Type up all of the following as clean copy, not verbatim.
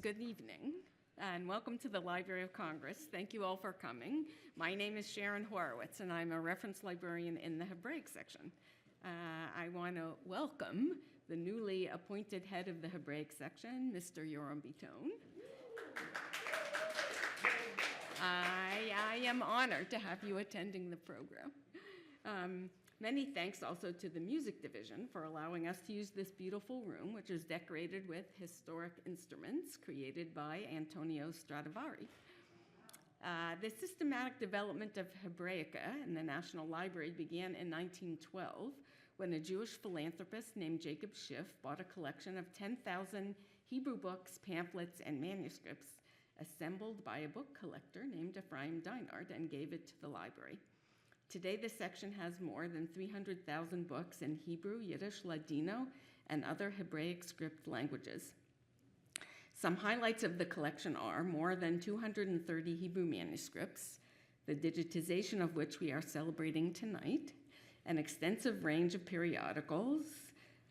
Good evening, and welcome to the Library of Congress. Thank you all for coming. My name is Sharon Horowitz, and I'm a reference librarian in the Hebraic section. I want to welcome the newly appointed head of the Hebraic section, Mr. Yoram Biton. I am honored to have you attending the program. Many thanks also to the music division for allowing us to use this beautiful room, which is decorated with historic instruments created by Antonio Stradivari. The systematic development of Hebraica in the National Library began in 1912 when a Jewish philanthropist named Jacob Schiff bought a collection of 10,000 Hebrew books, pamphlets, and manuscripts assembled by a book collector named Ephraim Dinard and gave it to the library. Today, the section has more than 300,000 books in Hebrew, Yiddish, Ladino, and other Hebraic script languages. Some highlights of the collection are more than 230 Hebrew manuscripts, the digitization of which we are celebrating tonight, an extensive range of periodicals,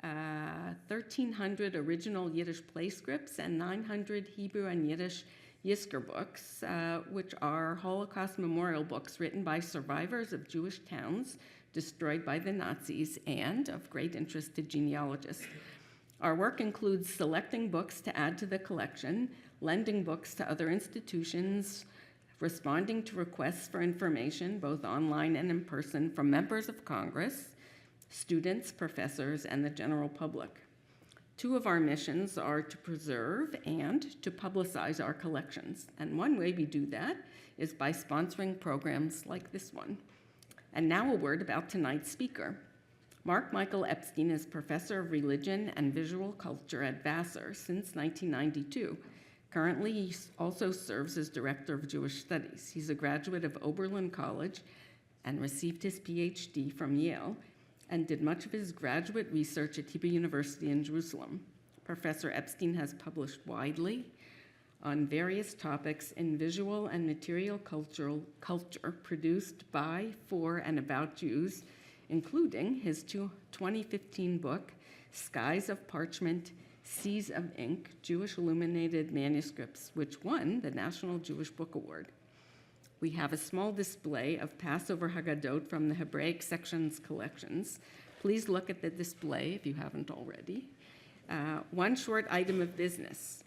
1,300 original Yiddish play scripts, and 900 Hebrew and Yiddish Yizkor books, which are Holocaust memorial books written by survivors of Jewish towns destroyed by the Nazis and of great interest to genealogists. Our work includes selecting books to add to the collection, lending books to other institutions, responding to requests for information, both online and in person, from members of Congress, students, professors, and the general public. Two of our missions are to preserve and to publicize our collections. And one way we do that is by sponsoring programs like this one. And now a word about tonight's speaker. Mark Michael Epstein is professor of religion and visual culture at Vassar since 1992. Currently, he also serves as director of Jewish studies. He's a graduate of Oberlin College and received his PhD from Yale, and did much of his graduate research at Hebrew University in Jerusalem. Professor Epstein has published widely on various topics in visual and material culture produced by, for, and about Jews, including his 2015 book, Skies of Parchment, Seas of Ink, Jewish Illuminated Manuscripts, which won the National Jewish Book Award. We have a small display of Passover Haggadah from the Hebraic section's collections. Please look at the display if you haven't already. One short item of business.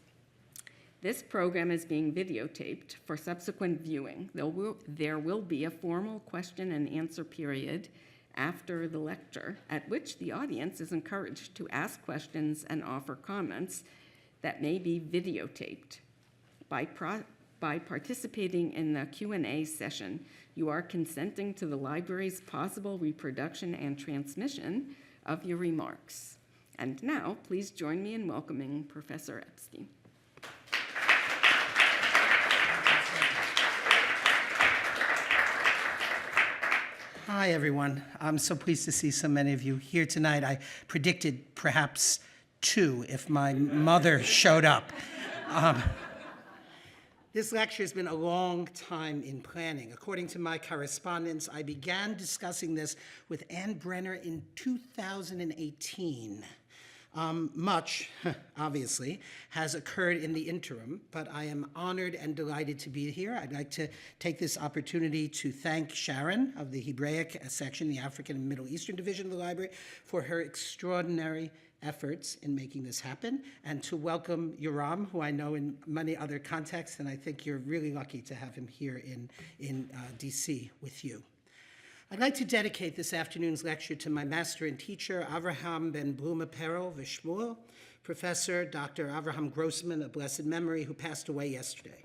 This program is being videotaped for subsequent viewing. There will be a formal question and answer period after the lecture, at which the audience is encouraged to ask questions and offer comments that may be videotaped. By participating in the Q&A session, you are consenting to the library's possible reproduction and transmission of your remarks. And now, please join me in welcoming Professor Epstein. Hi, everyone. I'm so pleased to see so many of you here tonight. I predicted perhaps 2 if my mother showed up. This lecture has been a long time in planning. According to my correspondence, I began discussing this with Ann Brenner in 2018. Much, obviously, has occurred in the interim, but I am honored and delighted to be here. I'd like to take this opportunity to thank Sharon of the Hebraic section, the African and Middle Eastern division of the library, for her extraordinary efforts in making this happen, and to welcome Yoram, who I know in many other contexts, and I think you're really lucky to have him here in DC with you. I'd like to dedicate this afternoon's lecture to my master and teacher, Avraham ben Blumenperl Vishmuel, Professor Dr. Avraham Grossman, of blessed memory, who passed away yesterday.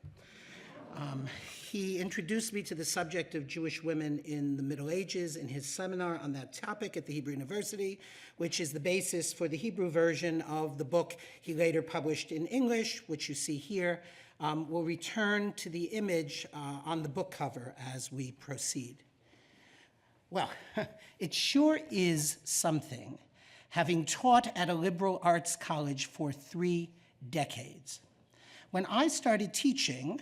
He introduced me to the subject of Jewish women in the Middle Ages in his seminar on that topic at the Hebrew University, which is the basis for the Hebrew version of the book he later published in English, which you see here. We'll return to the image on the book cover as we proceed. Well, it sure is something, having taught at a liberal arts college for 3 decades. When I started teaching,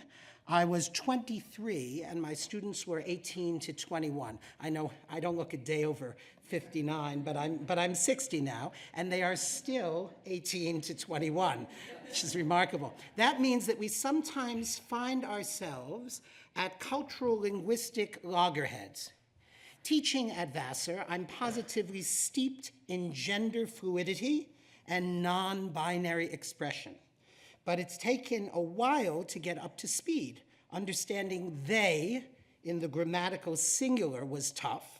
I was 23 and my students were 18 to 21. I know I don't look a day over 59, but I'm 60 now, and they are still 18 to 21, which is remarkable. That means that we sometimes find ourselves at cultural linguistic loggerheads. Teaching at Vassar, I'm positively steeped in gender fluidity and non-binary expression. But it's taken a while to get up to speed. Understanding they in the grammatical singular was tough,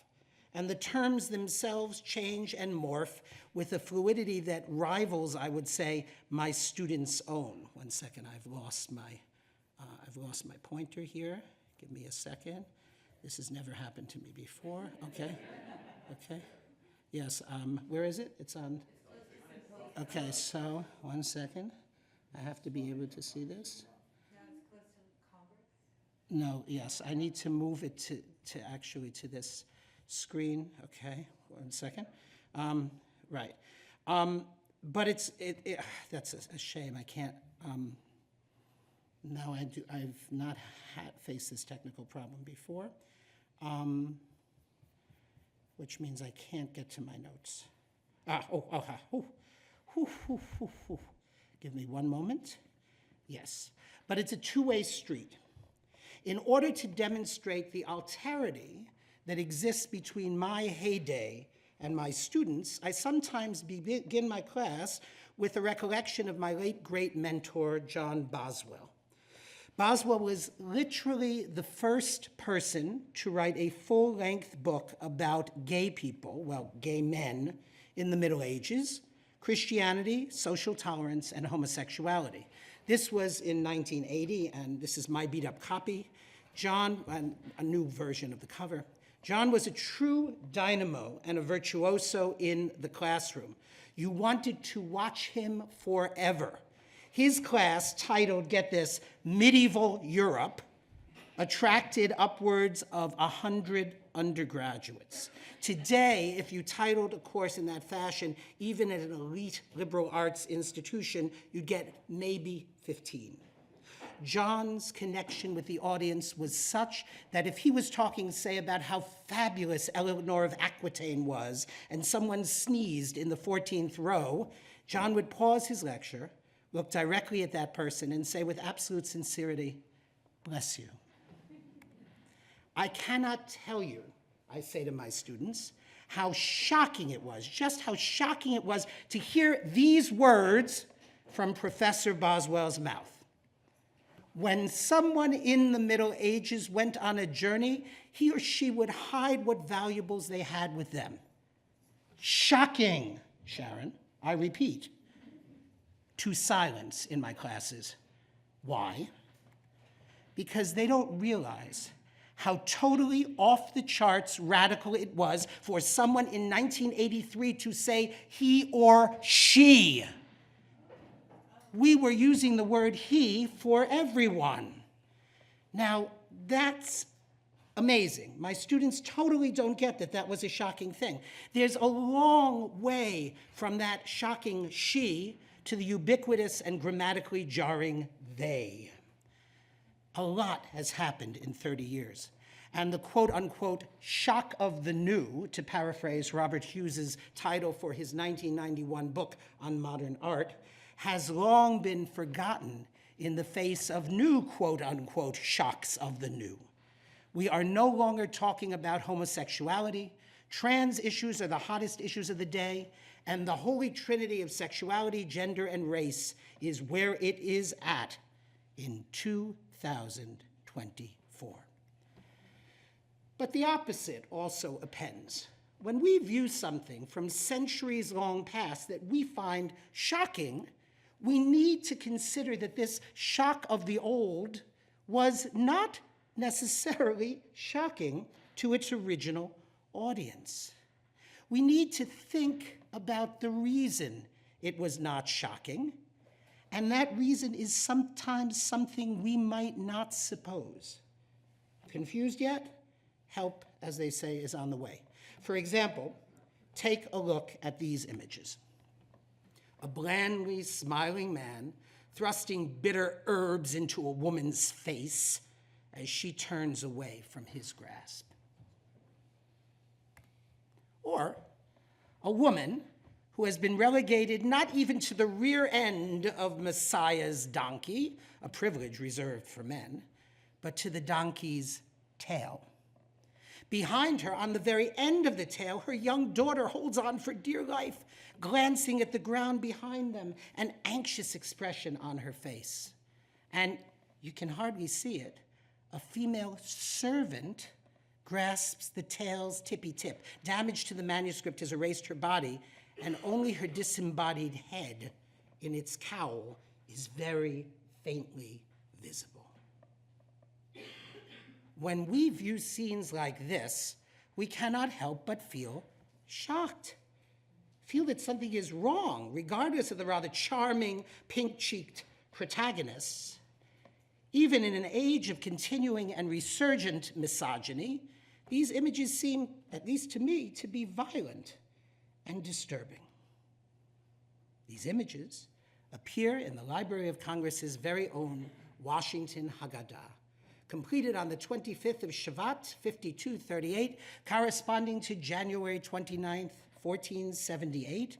and the terms themselves change and morph with a fluidity that rivals, I would say, my students' own. 1 second, I've lost my pointer here. Give me a second. This has never happened to me before. Okay. Yes, where is it? It's on. Okay, so 1 second. I have to be able to see this. No, yes, I need to move it to this screen. Okay, 1 second. Right. But that's a shame. I can't. No, I've not faced this technical problem before, which means I can't get to my notes. Give me 1 moment. Yes, but it's a two-way street. In order to demonstrate the alterity that exists between my heyday and my students, I sometimes begin my class with a recollection of my late great mentor, John Boswell. Boswell was literally the first person to write a full-length book about gay people, well, gay men, in the Middle Ages, Christianity, social tolerance, and homosexuality. This was in 1980, and this is my beat-up copy. John, and a new version of the cover. John was a true dynamo and a virtuoso in the classroom. You wanted to watch him forever. His class, titled, get this, Medieval Europe, attracted upwards of 100 undergraduates. Today, if you titled a course in that fashion, even at an elite liberal arts institution, you'd get maybe 15. John's connection with the audience was such that if he was talking, say, about how fabulous Eleanor of Aquitaine was, and someone sneezed in the 14th row, John would pause his lecture, look directly at that person, and say with absolute sincerity, "Bless you." I cannot tell you, I say to my students, how shocking it was, just how shocking it was to hear these words from Professor Boswell's mouth. When someone in the Middle Ages went on a journey, he or she would hide what valuables they had with them. Shocking, Sharon, I repeat, to silence in my classes. Why? Because they don't realize how totally off the charts radical it was for someone in 1983 to say he or she. We were using the word he for everyone. Now, that's amazing. My students totally don't get that that was a shocking thing. There's a long way from that shocking she to the ubiquitous and grammatically jarring they. A lot has happened in 30 years. And the quote-unquote shock of the new, to paraphrase Robert Hughes's title for his 1991 book on modern art, has long been forgotten in the face of new quote-unquote shocks of the new. We are no longer talking about homosexuality. Trans issues are the hottest issues of the day, and the holy trinity of sexuality, gender, and race is where it is at in 2024. But the opposite also appends. When we view something from centuries long past that we find shocking, we need to consider that this shock of the old was not necessarily shocking to its original audience. We need to think about the reason it was not shocking, and that reason is sometimes something we might not suppose. Confused yet? Help, as they say, is on the way. For example, take a look at these images. A blandly smiling man thrusting bitter herbs into a woman's face as she turns away from his grasp. Or a woman who has been relegated not even to the rear end of Messiah's donkey, a privilege reserved for men, but to the donkey's tail. Behind her, on the very end of the tail, her young daughter holds on for dear life, glancing at the ground behind them, an anxious expression on her face. And you can hardly see it, a female servant grasps the tail's tippy tip. Damage to the manuscript has erased her body, and only her disembodied head in its cowl is very faintly visible. When we view scenes like this, we cannot help but feel shocked, feel that something is wrong, regardless of the rather charming, pink-cheeked protagonists. Even in an age of continuing and resurgent misogyny, these images seem, at least to me, to be violent and disturbing. These images appear in the Library of Congress's very own Washington Haggadah, completed on the 25th of Shevat, 5238, corresponding to January 29th, 1478,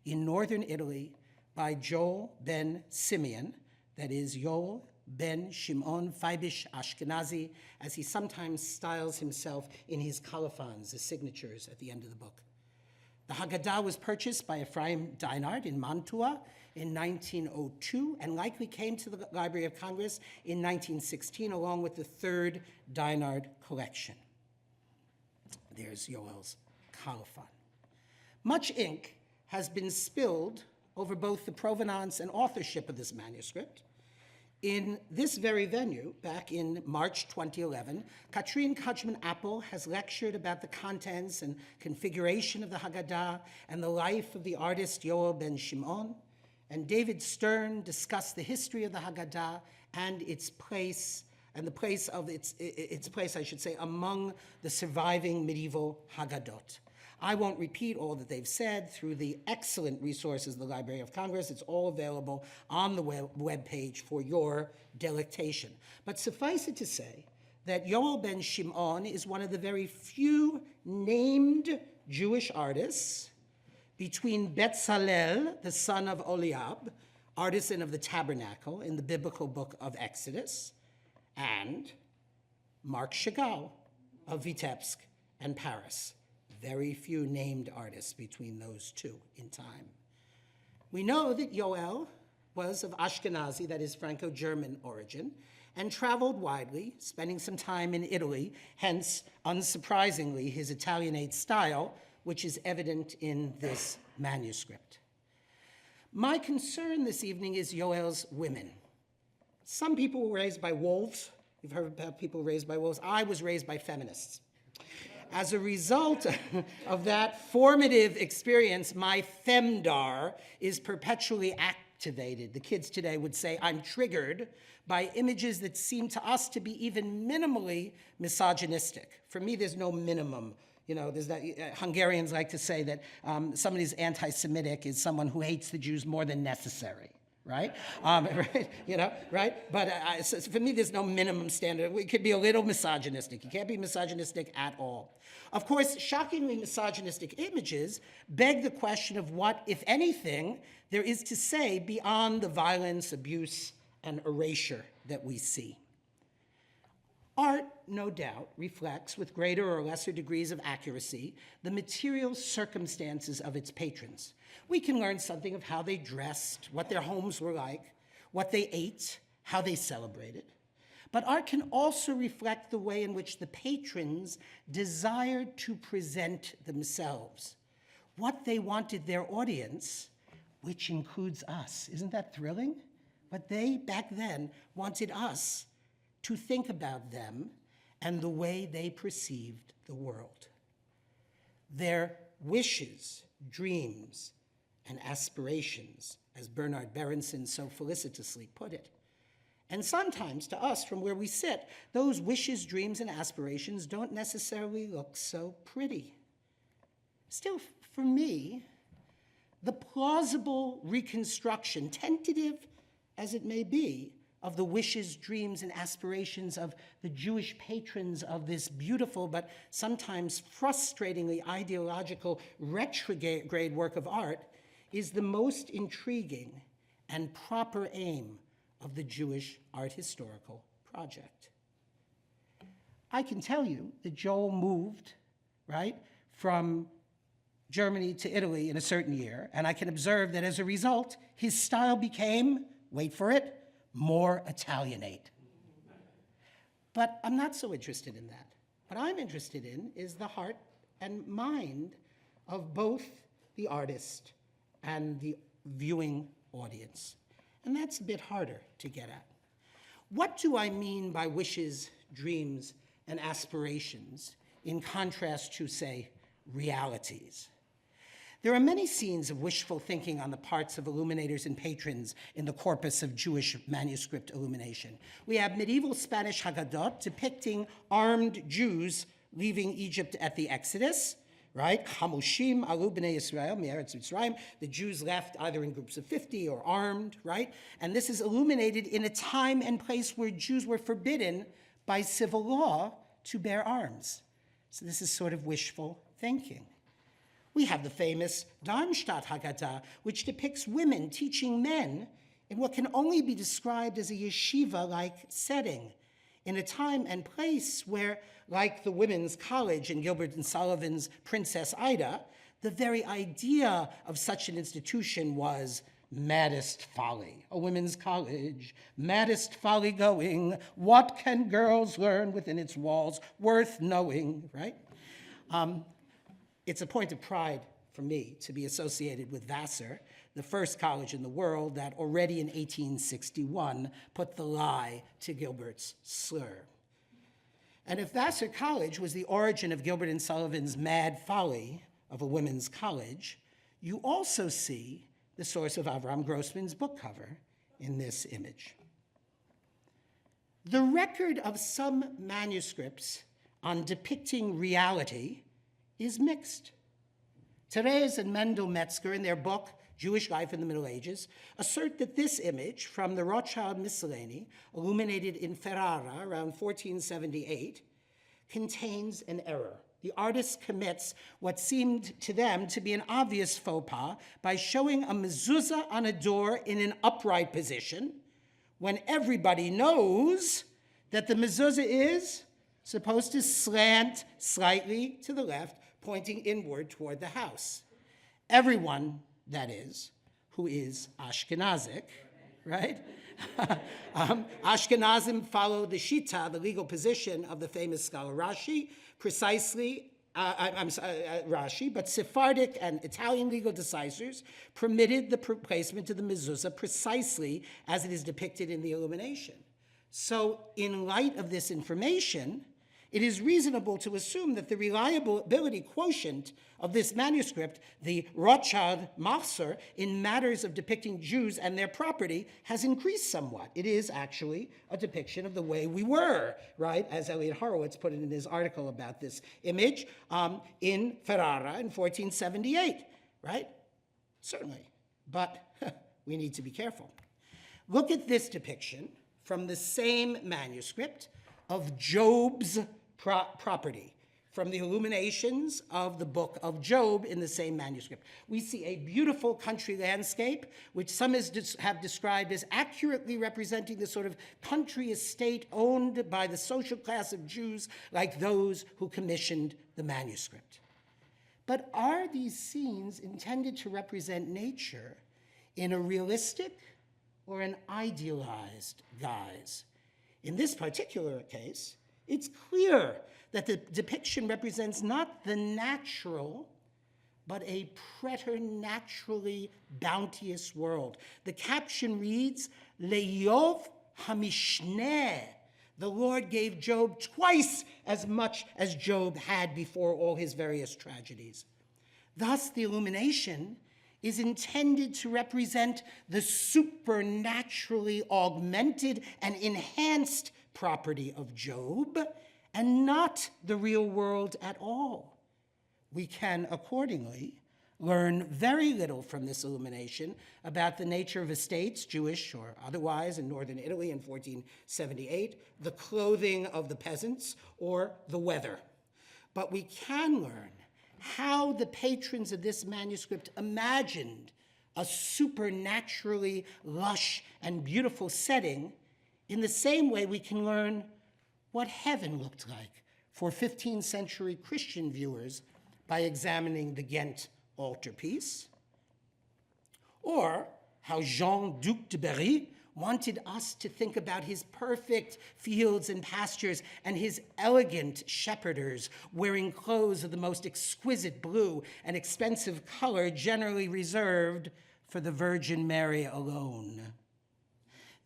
in northern Italy by Joel ben Simeon, that is Joel ben Shimon Feibish Ashkenazi, as he sometimes styles himself in his colophons, the signatures at the end of the book. The Haggadah was purchased by Ephraim Deinard in Mantua in 1902 and likely came to the Library of Congress in 1916 along with the third Deinard collection. There's Yoel's colophon. Much ink has been spilled over both the provenance and authorship of this manuscript. In this very venue, back in March 2011, Katrine Kutchman-Appel has lectured about the contents and configuration of the Haggadah and the life of the artist Yoel ben Shimon, and David Stern discussed the history of the Haggadah and its place, and the place of its place, I should say, among the surviving medieval Haggadot. I won't repeat all that they've said through the excellent resources of the Library of Congress. It's all available on the web page for your delectation. But suffice it to say that Yoel ben Shimon is one of the very few named Jewish artists between Betzalel, the son of Oliab, artisan of the tabernacle in the biblical book of Exodus, and Marc Chagall of Vitebsk and Paris. Very few named artists between those two in time. We know that Yoel was of Ashkenazi, that is Franco-German origin, and traveled widely, spending some time in Italy, hence, unsurprisingly, his Italianate style, which is evident in this manuscript. My concern this evening is Yoel's women. Some people were raised by wolves. You've heard about people raised by wolves. I was raised by feminists. As a result of that formative experience, my femdar is perpetually activated. The kids today would say, I'm triggered by images that seem to us to be even minimally misogynistic. For me, there's no minimum. You know, there's that, Hungarians like to say that somebody who's anti-Semitic is someone who hates the Jews more than necessary. Right? Right? You know, right? But so for me, there's no minimum standard. We could be a little misogynistic. You can't be misogynistic at all. Of course, shockingly misogynistic images beg the question of what, if anything, there is to say beyond the violence, abuse, and erasure that we see. Art, no doubt, reflects with greater or lesser degrees of accuracy the material circumstances of its patrons. We can learn something of how they dressed, what their homes were like, what they ate, how they celebrated. But art can also reflect the way in which the patrons desired to present themselves, what they wanted their audience, which includes us. Isn't that thrilling? What they, back then, wanted us to think about them and the way they perceived the world. Their wishes, dreams, and aspirations, as Bernard Berenson so felicitously put it. And sometimes, to us, from where we sit, those wishes, dreams, and aspirations don't necessarily look so pretty. Still, for me, the plausible reconstruction, tentative as it may be, of the wishes, dreams, and aspirations of the Jewish patrons of this beautiful but sometimes frustratingly ideological retrograde work of art is the most intriguing and proper aim of the Jewish art historical project. I can tell you that Joel moved, right, from Germany to Italy in a certain year, and I can observe that as a result, his style became, wait for it, more Italianate. But I'm not so interested in that. What I'm interested in is the heart and mind of both the artist and the viewing audience. And that's a bit harder to get at. What do I mean by wishes, dreams, and aspirations in contrast to, say, realities? There are many scenes of wishful thinking on the parts of illuminators and patrons in the corpus of Jewish manuscript illumination. We have medieval Spanish haddagot depicting armed Jews leaving Egypt at the Exodus, right? Chamushim alu b'nei Yisrael mi'eretz Mitzrayim. The Jews left either in groups of 50 or armed, right? And this is illuminated in a time and place where Jews were forbidden by civil law to bear arms. So this is sort of wishful thinking. We have the famous Darmstadt Haggadah, which depicts women teaching men in what can only be described as a yeshiva-like setting, in a time and place where, like the women's college in Gilbert and Sullivan's Princess Ida, the very idea of such an institution was maddest folly. A women's college, maddest folly going, what can girls learn within its walls, worth knowing, right? It's a point of pride for me to be associated with Vassar, the first college in the world that already in 1861 put the lie to Gilbert's slur. And if Vassar College was the origin of Gilbert and Sullivan's mad folly of a women's college, you also see the source of Avram Grossman's book cover in this image. The record of some manuscripts on depicting reality is mixed. Therese and Mendel Metzger, in their book, Jewish Life in the Middle Ages, assert that this image from the Rothschild Miscellany, illuminated in Ferrara around 1478, contains an error. The artist commits what seemed to them to be an obvious faux pas by showing a mezuzah on a door in an upright position when everybody knows that the mezuzah is supposed to slant slightly to the left, pointing inward toward the house. Everyone, that is, who is Ashkenazic, right? Ashkenazim follow the Shita, the legal position of the famous scholar Rashi, precisely, Rashi, but Sephardic and Italian legal decisors permitted the placement of the mezuzah precisely as it is depicted in the illumination. So in light of this information, it is reasonable to assume that the reliability quotient of this manuscript, the Rothschild Machzor, in matters of depicting Jews and their property, has increased somewhat. It is actually a depiction of the way we were, right? As Elliot Horowitz put it in his article about this image in Ferrara in 1478, right? Certainly, but we need to be careful. Look at this depiction from the same manuscript of Job's property, from the illuminations of the book of Job in the same manuscript. We see a beautiful country landscape, which some have described as accurately representing the sort of country estate owned by the social class of Jews like those who commissioned the manuscript. But are these scenes intended to represent nature in a realistic or an idealized guise? In this particular case, it's clear that the depiction represents not the natural, but a preternaturally bounteous world. The caption reads, Le'yov HaMishneh. The Lord gave Job twice as much as Job had before all his various tragedies. Thus, the illumination is intended to represent the supernaturally augmented and enhanced property of Job, and not the real world at all. We can accordingly learn very little from this illumination about the nature of estates, Jewish or otherwise, in northern Italy in 1478, the clothing of the peasants, or the weather. But we can learn how the patrons of this manuscript imagined a supernaturally lush and beautiful setting in the same way we can learn what heaven looked like for 15th century Christian viewers by examining the Ghent altarpiece, or how Jean-Duc de Berry wanted us to think about his perfect fields and pastures and his elegant shepherders wearing clothes of the most exquisite blue and expensive color generally reserved for the Virgin Mary alone.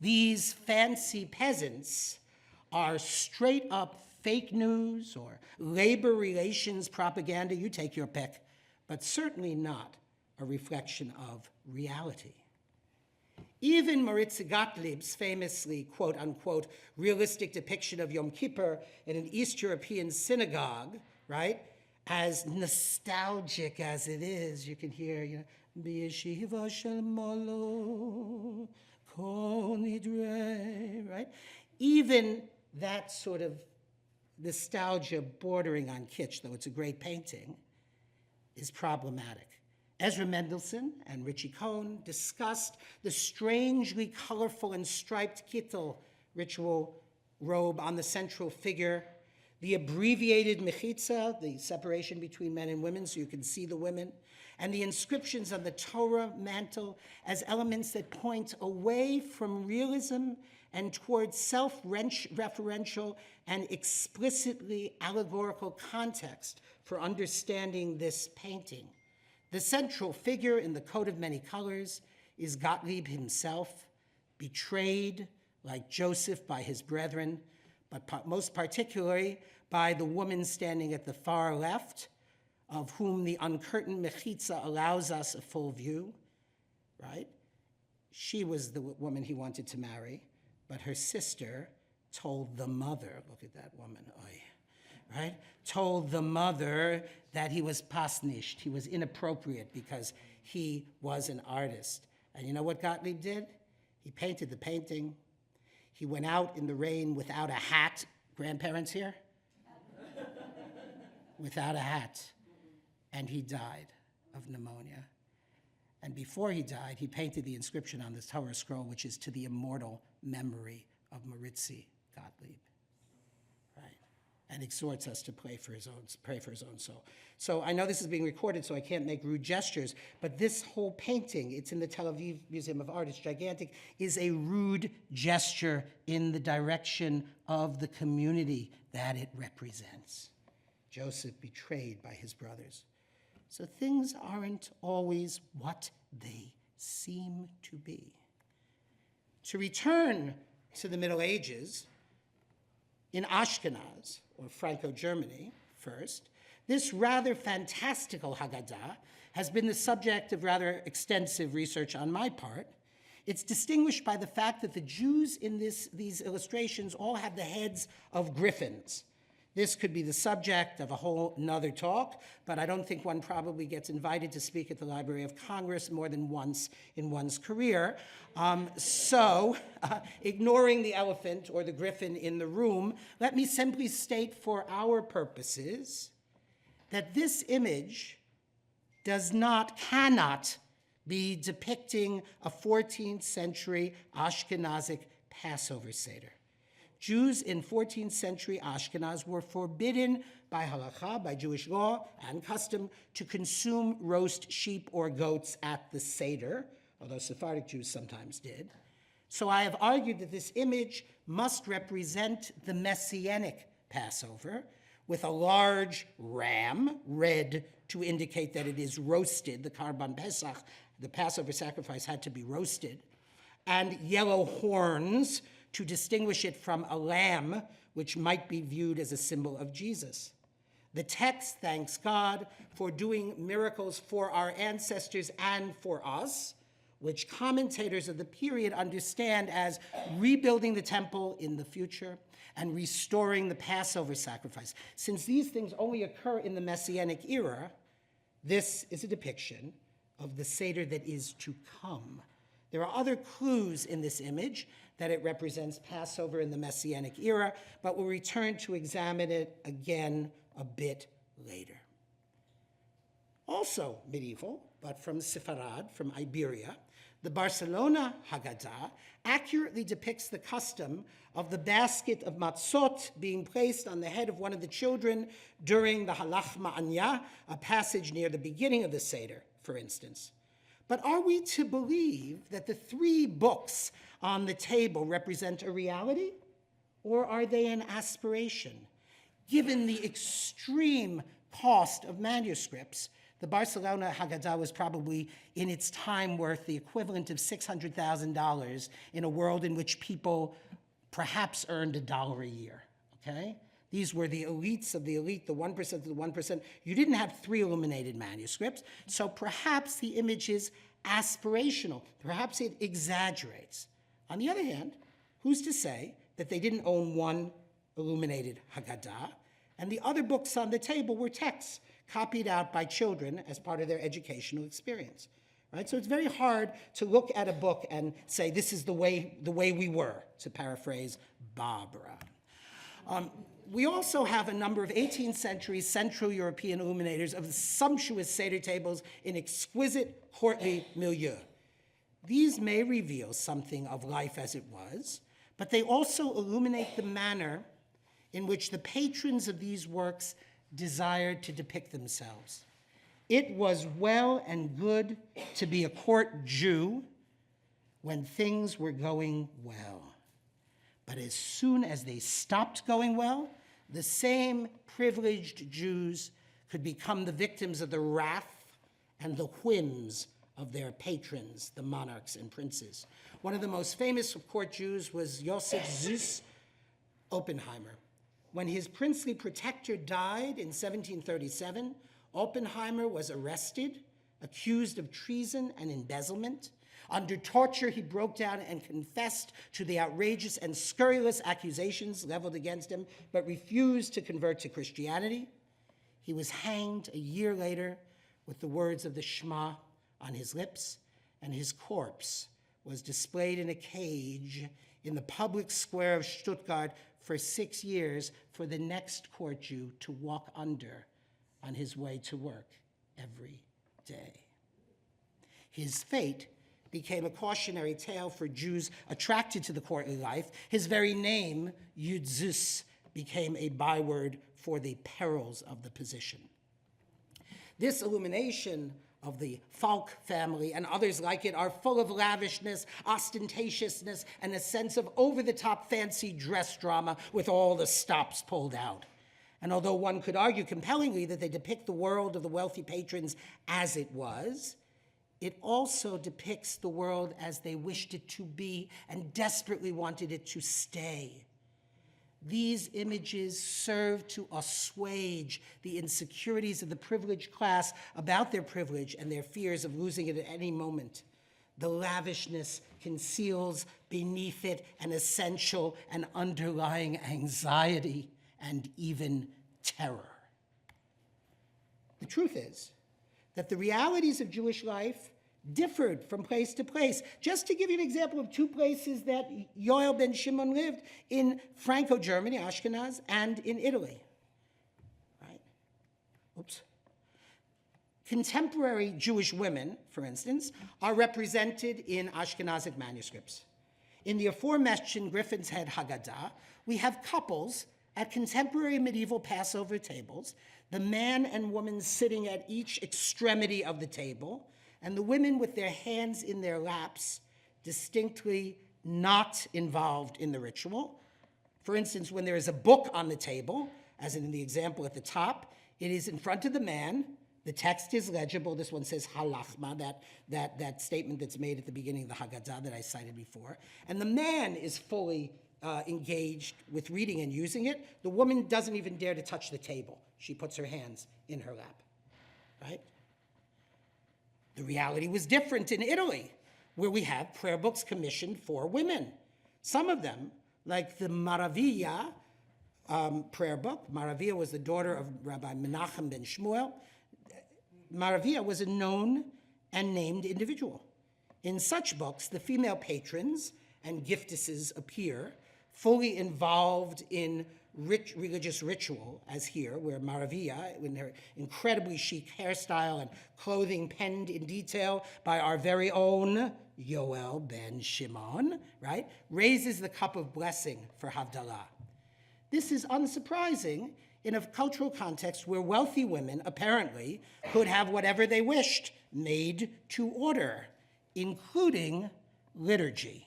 These fancy peasants are straight up fake news or labor relations propaganda, you take your pick, but certainly not a reflection of reality. Even Maritza Gottlieb's famously, quote unquote, realistic depiction of Yom Kippur in an East European synagogue, right? As nostalgic as it is, you can hear, B'yeshiva shel molo, kol nidre, right? Even that sort of nostalgia bordering on kitsch, though it's a great painting, is problematic. Ezra Mendelsohn and Richie Cohn discussed the strangely colorful and striped kittel ritual robe on the central figure, the abbreviated mechitza, the separation between men and women so you can see the women, and the inscriptions on the Torah mantle as elements that point away from realism and towards self-referential and explicitly allegorical context for understanding this painting. The central figure in the coat of many colors is Gottlieb himself, betrayed like Joseph by his brethren, but most particularly by the woman standing at the far left, of whom the uncurtained mechitza allows us a full view, right? She was the woman he wanted to marry, but her sister told the mother, look at that woman, oy, right? Told the mother that he was pasnisht, he was inappropriate because he was an artist. And you know what Gottlieb did? He painted the painting. He went out in the rain without a hat. Grandparents here? Without a hat. And he died of pneumonia. And before he died, he painted the inscription on the Torah scroll, which is to the immortal memory of Maritzi Gottlieb, right? And exhorts us to pray for his own soul. So I know this is being recorded, so I can't make rude gestures, but this whole painting, it's in the Tel Aviv Museum of Art, it's gigantic, is a rude gesture in the direction of the community that it represents. Joseph betrayed by his brothers. So things aren't always what they seem to be. To return to the Middle Ages, in Ashkenaz, or Franco-Germany first, this rather fantastical Haggadah has been the subject of rather extensive research on my part. It's distinguished by the fact that the Jews in these illustrations all have the heads of griffins. This could be the subject of a whole nother talk, but I don't think one probably gets invited to speak at the Library of Congress more than once in one's career. Ignoring the elephant or the griffin in the room, let me simply state for our purposes that this image cannot be depicting a 14th century Ashkenazic Passover Seder. Jews in 14th century Ashkenaz were forbidden by halakha, by Jewish law and custom, to consume roast sheep or goats at the Seder, although Sephardic Jews sometimes did. So I have argued that this image must represent the Messianic Passover, with a large ram, red to indicate that it is roasted, the Karban Pesach, the Passover sacrifice had to be roasted, and yellow horns to distinguish it from a lamb, which might be viewed as a symbol of Jesus. The text thanks God for doing miracles for our ancestors and for us, which commentators of the period understand as rebuilding the temple in the future and restoring the Passover sacrifice. Since these things only occur in the Messianic era, This is a depiction of the Seder that is to come. There are other clues in this image that it represents Passover in the Messianic era, but we'll return to examine it again a bit later. Also medieval, but from Sepharad, from Iberia, the Barcelona Haggadah accurately depicts the custom of the basket of matzot being placed on the head of one of the children during the Halach Ma'anya, a passage near the beginning of the Seder, for instance. But are we to believe that the 3 books on the table represent a reality, or are they an aspiration? Given the extreme cost of manuscripts, the Barcelona Haggadah was probably, in its time, worth the equivalent of $600,000 in a world in which people perhaps earned $1 a year, okay? These were the elites of the elite, the 1% of the 1%. You didn't have 3 illuminated manuscripts, so perhaps the image is aspirational. Perhaps it exaggerates. On the other hand, who's to say that they didn't own 1 illuminated Haggadah, and the other books on the table were texts copied out by children as part of their educational experience, right? So it's very hard to look at a book and say, this is the way we were, to paraphrase Barbara. We also have a number of 18th century Central European illuminators of the sumptuous Seder tables in exquisite courtly milieu. These may reveal something of life as it was, but they also illuminate the manner in which the patrons of these works desired to depict themselves. It was well and good to be a court Jew when things were going well. But as soon as they stopped going well, the same privileged Jews could become the victims of the wrath and the whims of their patrons, the monarchs and princes. One of the most famous of court Jews was Joseph Zus Oppenheimer. When his princely protector died in 1737, Oppenheimer was arrested, accused of treason and embezzlement. Under torture, he broke down and confessed to the outrageous and scurrilous accusations leveled against him, but refused to convert to Christianity. He was hanged a year later with the words of the Shema on his lips, and his corpse was displayed in a cage in the public square of Stuttgart for 6 years for the next court Jew to walk under on his way to work every day. His fate became a cautionary tale for Jews attracted to the courtly life. His very name, Yud Zus, became a byword for the perils of the position. This illumination of the Falk family and others like it are full of lavishness, ostentatiousness, and a sense of over-the-top fancy dress drama with all the stops pulled out. And although one could argue compellingly that they depict the world of the wealthy patrons as it was, it also depicts the world as they wished it to be and desperately wanted it to stay. These images serve to assuage the insecurities of the privileged class about their privilege and their fears of losing it at any moment. The lavishness conceals beneath it an essential and underlying anxiety and even terror. The truth is that the realities of Jewish life differed from place to place. Just to give you an example of 2 places that Yoel ben Shimon lived, in Franco-Germany, Ashkenaz, and in Italy. Right? Oops. Contemporary Jewish women, for instance, are represented in Ashkenazic manuscripts. In the aforementioned Griffin's Head Haggadah, we have couples at contemporary medieval Passover tables, the man and woman sitting at each extremity of the table, and the women with their hands in their laps, distinctly not involved in the ritual. For instance, when there is a book on the table, as in the example at the top, it is in front of the man. The text is legible. This one says halachma, that statement that's made at the beginning of the Haggadah that I cited before. And the man is fully engaged with reading and using it. The woman doesn't even dare to touch the table. She puts her hands in her lap, right? The reality was different in Italy, where we have prayer books commissioned for women. Some of them, like the Maravilla prayer book. Maravilla was the daughter of Rabbi Menachem ben Shmuel. Maravilla was a known and named individual. In such books, the female patrons and giftesses appear, fully involved in rich religious ritual, as here, where Maravilla, in her incredibly chic hairstyle and clothing penned in detail by our very own Yoel ben Shimon, right, raises the cup of blessing for Havdalah. This is unsurprising in a cultural context where wealthy women apparently could have whatever they wished made to order, including liturgy.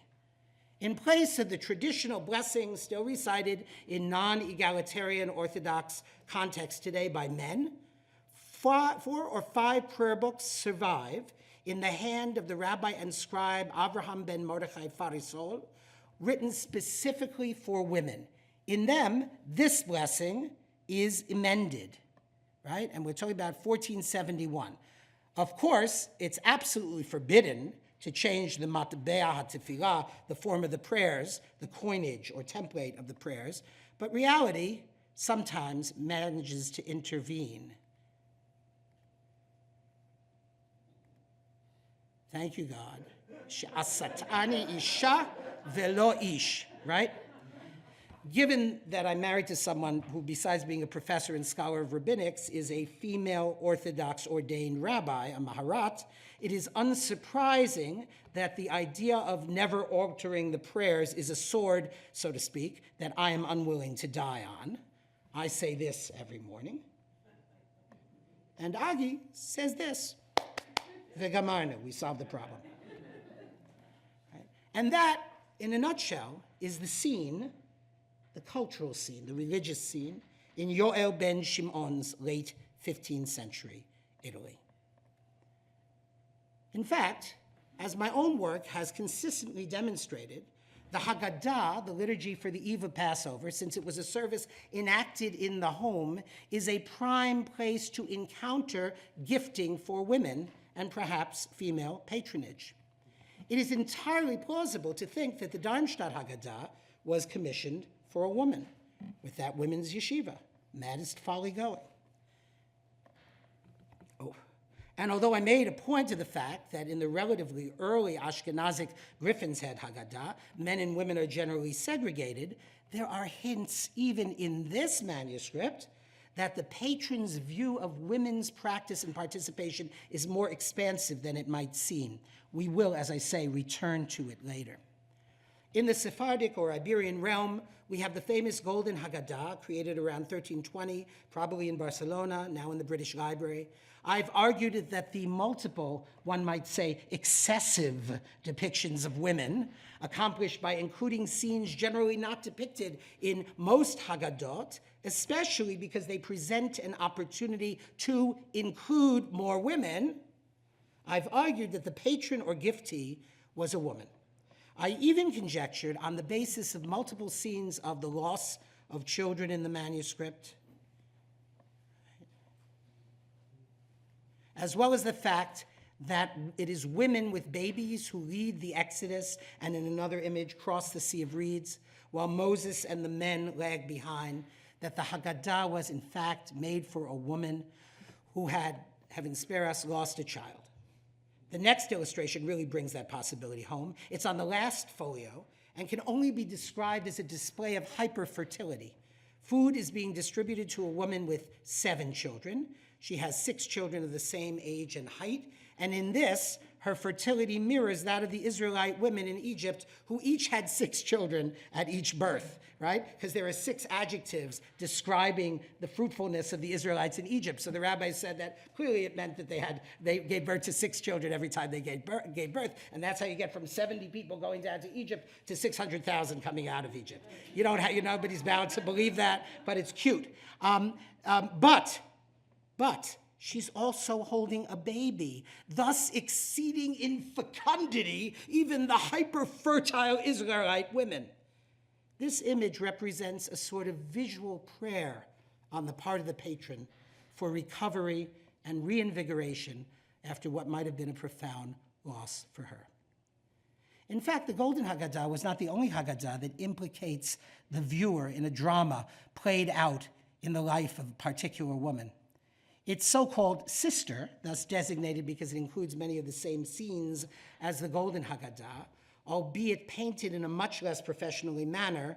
In place of the traditional blessings still recited in non-egalitarian Orthodox contexts today by men, 4 or 5 prayer books survive in the hand of the rabbi and scribe Avraham ben Mordechai Farisol, written specifically for women. In them, this blessing is amended, right? And we're talking about 1471. Of course, it's absolutely forbidden to change the matbea hatefillah, the form of the prayers, the coinage or template of the prayers, but reality sometimes manages to intervene. Thank you, God. She'asatani isha velo ish, right? Given that I'm married to someone who, besides being a professor and scholar of rabbinics, is a female Orthodox ordained rabbi, a maharat, it is unsurprising that the idea of never altering the prayers is a sword, so to speak, that I am unwilling to die on. I say this every morning. And Agi says this. Vegamarna, we solved the problem. Right? And that, in a nutshell, is the scene, the cultural scene, the religious scene, in Yoel ben Shimon's late 15th century Italy. In fact, as my own work has consistently demonstrated, the Haggadah, the liturgy for the Eve of Passover, since it was a service enacted in the home, is a prime place to encounter gifting for women and perhaps female patronage. It is entirely plausible to think that the Darmstadt Haggadah was commissioned for a woman, with that women's yeshiva, maddest folly going. And although I made a point of the fact that in the relatively early Ashkenazic Griffin's Head Haggadah, men and women are generally segregated, there are hints even in this manuscript that the patron's view of women's practice and participation is more expansive than it might seem. We will, as I say, return to it later. In the Sephardic or Iberian realm, we have the famous Golden Haggadah, created around 1320, probably in Barcelona, now in the British Library. I've argued that the multiple, one might say, excessive depictions of women, accomplished by including scenes generally not depicted in most Haggadot, especially because they present an opportunity to include more women, I've argued that the patron or giftee was a woman. I even conjectured, on the basis of multiple scenes of the loss of children in the manuscript, as well as the fact that it is women with babies who lead the Exodus and in another image cross the Sea of Reeds, while Moses and the men lag behind, that the Haggadah was in fact made for a woman who had, heaven spare us, lost a child. The next illustration really brings that possibility home. It's on the last folio and can only be described as a display of hyperfertility. Food is being distributed to a woman with 7 children. She has 6 children of the same age and height, and in this, her fertility mirrors that of the Israelite women in Egypt, who each had 6 children at each birth, right? Because there are 6 adjectives describing the fruitfulness of the Israelites in Egypt. So the rabbis said that clearly it meant that they gave birth to 6 children every time they gave birth, and that's how you get from 70 people going down to Egypt to 600,000 coming out of Egypt. Nobody's bound to believe that, but it's cute. But she's also holding a baby, thus exceeding in fecundity even the hyper-fertile Israelite women. This image represents a sort of visual prayer on the part of the patron for recovery and reinvigoration after what might have been a profound loss for her. In fact, the Golden Haggadah was not the only Haggadah that implicates the viewer in a drama played out in the life of a particular woman. Its so-called sister, thus designated because it includes many of the same scenes as the Golden Haggadah, albeit painted in a much less professional manner,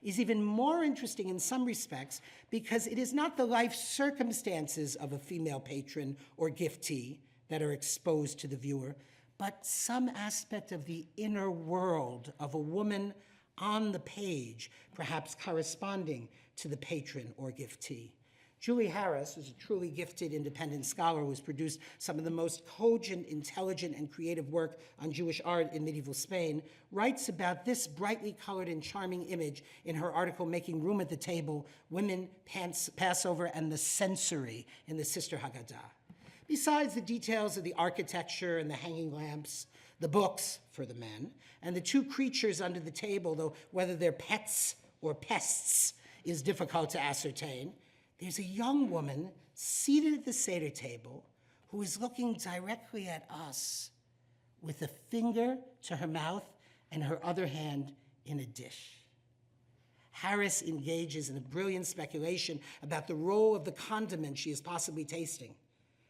is even more interesting in some respects because it is not the life circumstances of a female patron or giftee that are exposed to the viewer, but some aspect of the inner world of a woman on the page, perhaps corresponding to the patron or giftee. Julie Harris, who's a truly gifted independent scholar who has produced some of the most cogent, intelligent, and creative work on Jewish art in medieval Spain, writes about this brightly colored and charming image in her article, Making Room at the Table, Women, Passover, and the Sensory in the Sister Haggadah. Besides the details of the architecture and the hanging lamps, the books for the men, and the two creatures under the table, though whether they're pets or pests is difficult to ascertain, there's a young woman seated at the Seder table who is looking directly at us with a finger to her mouth and her other hand in a dish. Harris engages in a brilliant speculation about the role of the condiment she is possibly tasting.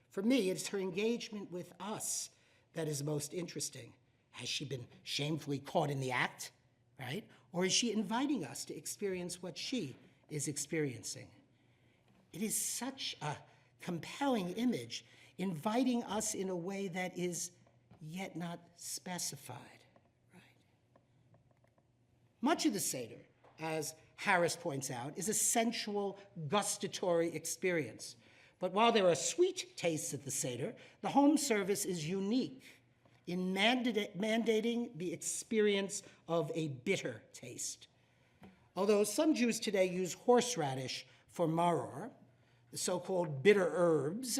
For me, it's her engagement with us that is most interesting. Has she been shamefully caught in the act, right? Or is she inviting us to experience what she is experiencing? It is such a compelling image, inviting us in a way that is yet not specified, right? Much of the Seder, as Harris points out, is a sensual, gustatory experience. But while there are sweet tastes at the Seder, the home service is unique in mandating the experience of a bitter taste. Although some Jews today use horseradish for maror, the so-called bitter herbs,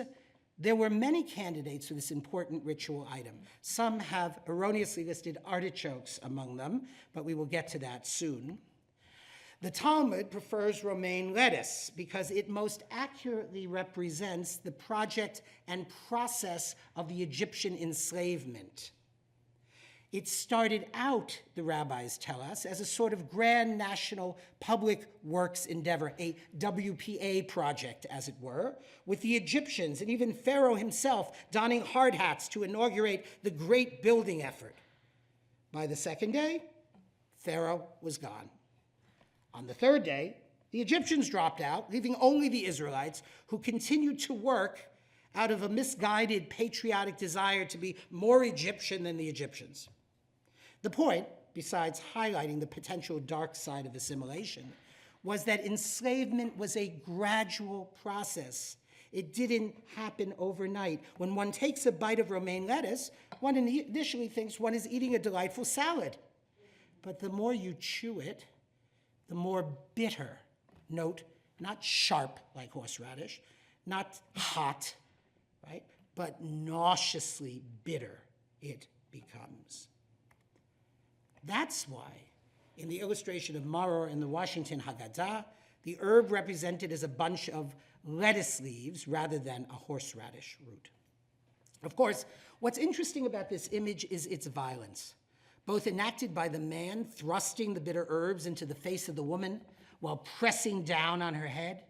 there were many candidates for this important ritual item. Some have erroneously listed artichokes among them, but we will get to that soon. The Talmud prefers romaine lettuce because it most accurately represents the project and process of the Egyptian enslavement. It started out, the rabbis tell us, as a sort of grand national public works endeavor, a WPA project, as it were, with the Egyptians and even Pharaoh himself donning hard hats to inaugurate the great building effort. By the second day, Pharaoh was gone. On the third day, the Egyptians dropped out, leaving only the Israelites, who continued to work out of a misguided patriotic desire to be more Egyptian than the Egyptians. The point, besides highlighting the potential dark side of assimilation, was that enslavement was a gradual process. It didn't happen overnight. When one takes a bite of romaine lettuce, one initially thinks one is eating a delightful salad. But the more you chew it, the more bitter, note, not sharp like horseradish, not hot, right, but nauseously bitter it becomes. That's why, in the illustration of maror in the Washington Haggadah, the herb represented as a bunch of lettuce leaves rather than a horseradish root. Of course, what's interesting about this image is its violence, both enacted by the man thrusting the bitter herbs into the face of the woman while pressing down on her head.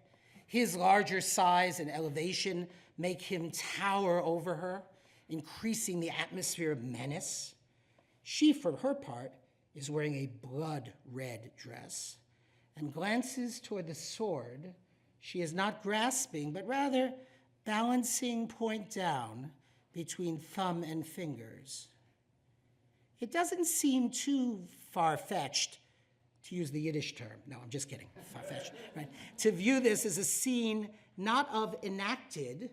His larger size and elevation make him tower over her, increasing the atmosphere of menace. She, for her part, is wearing a blood-red dress and glances toward the sword she is not grasping, but rather balancing point down between thumb and fingers. It doesn't seem too far-fetched, to use the Yiddish term, no, I'm just kidding, far-fetched, right? To view this as a scene not of enacted,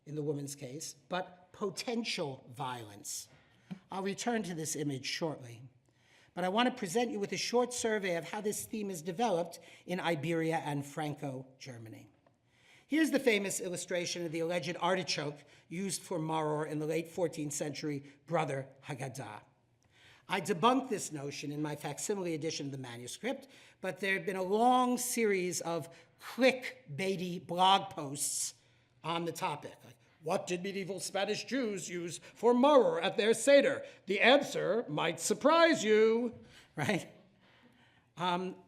in the woman's case, but potential violence. I'll return to this image shortly, but I want to present you with a short survey of how this theme is developed in Iberia and Franco-Germany. Here's the famous illustration of the alleged artichoke used for maror in the late 14th century Brother Haggadah. I debunked this notion in my facsimile edition of the manuscript, but there have been a long series of clickbaity blog posts on the topic. Like, what did medieval Spanish Jews use for maror at their Seder? The answer might surprise you, right?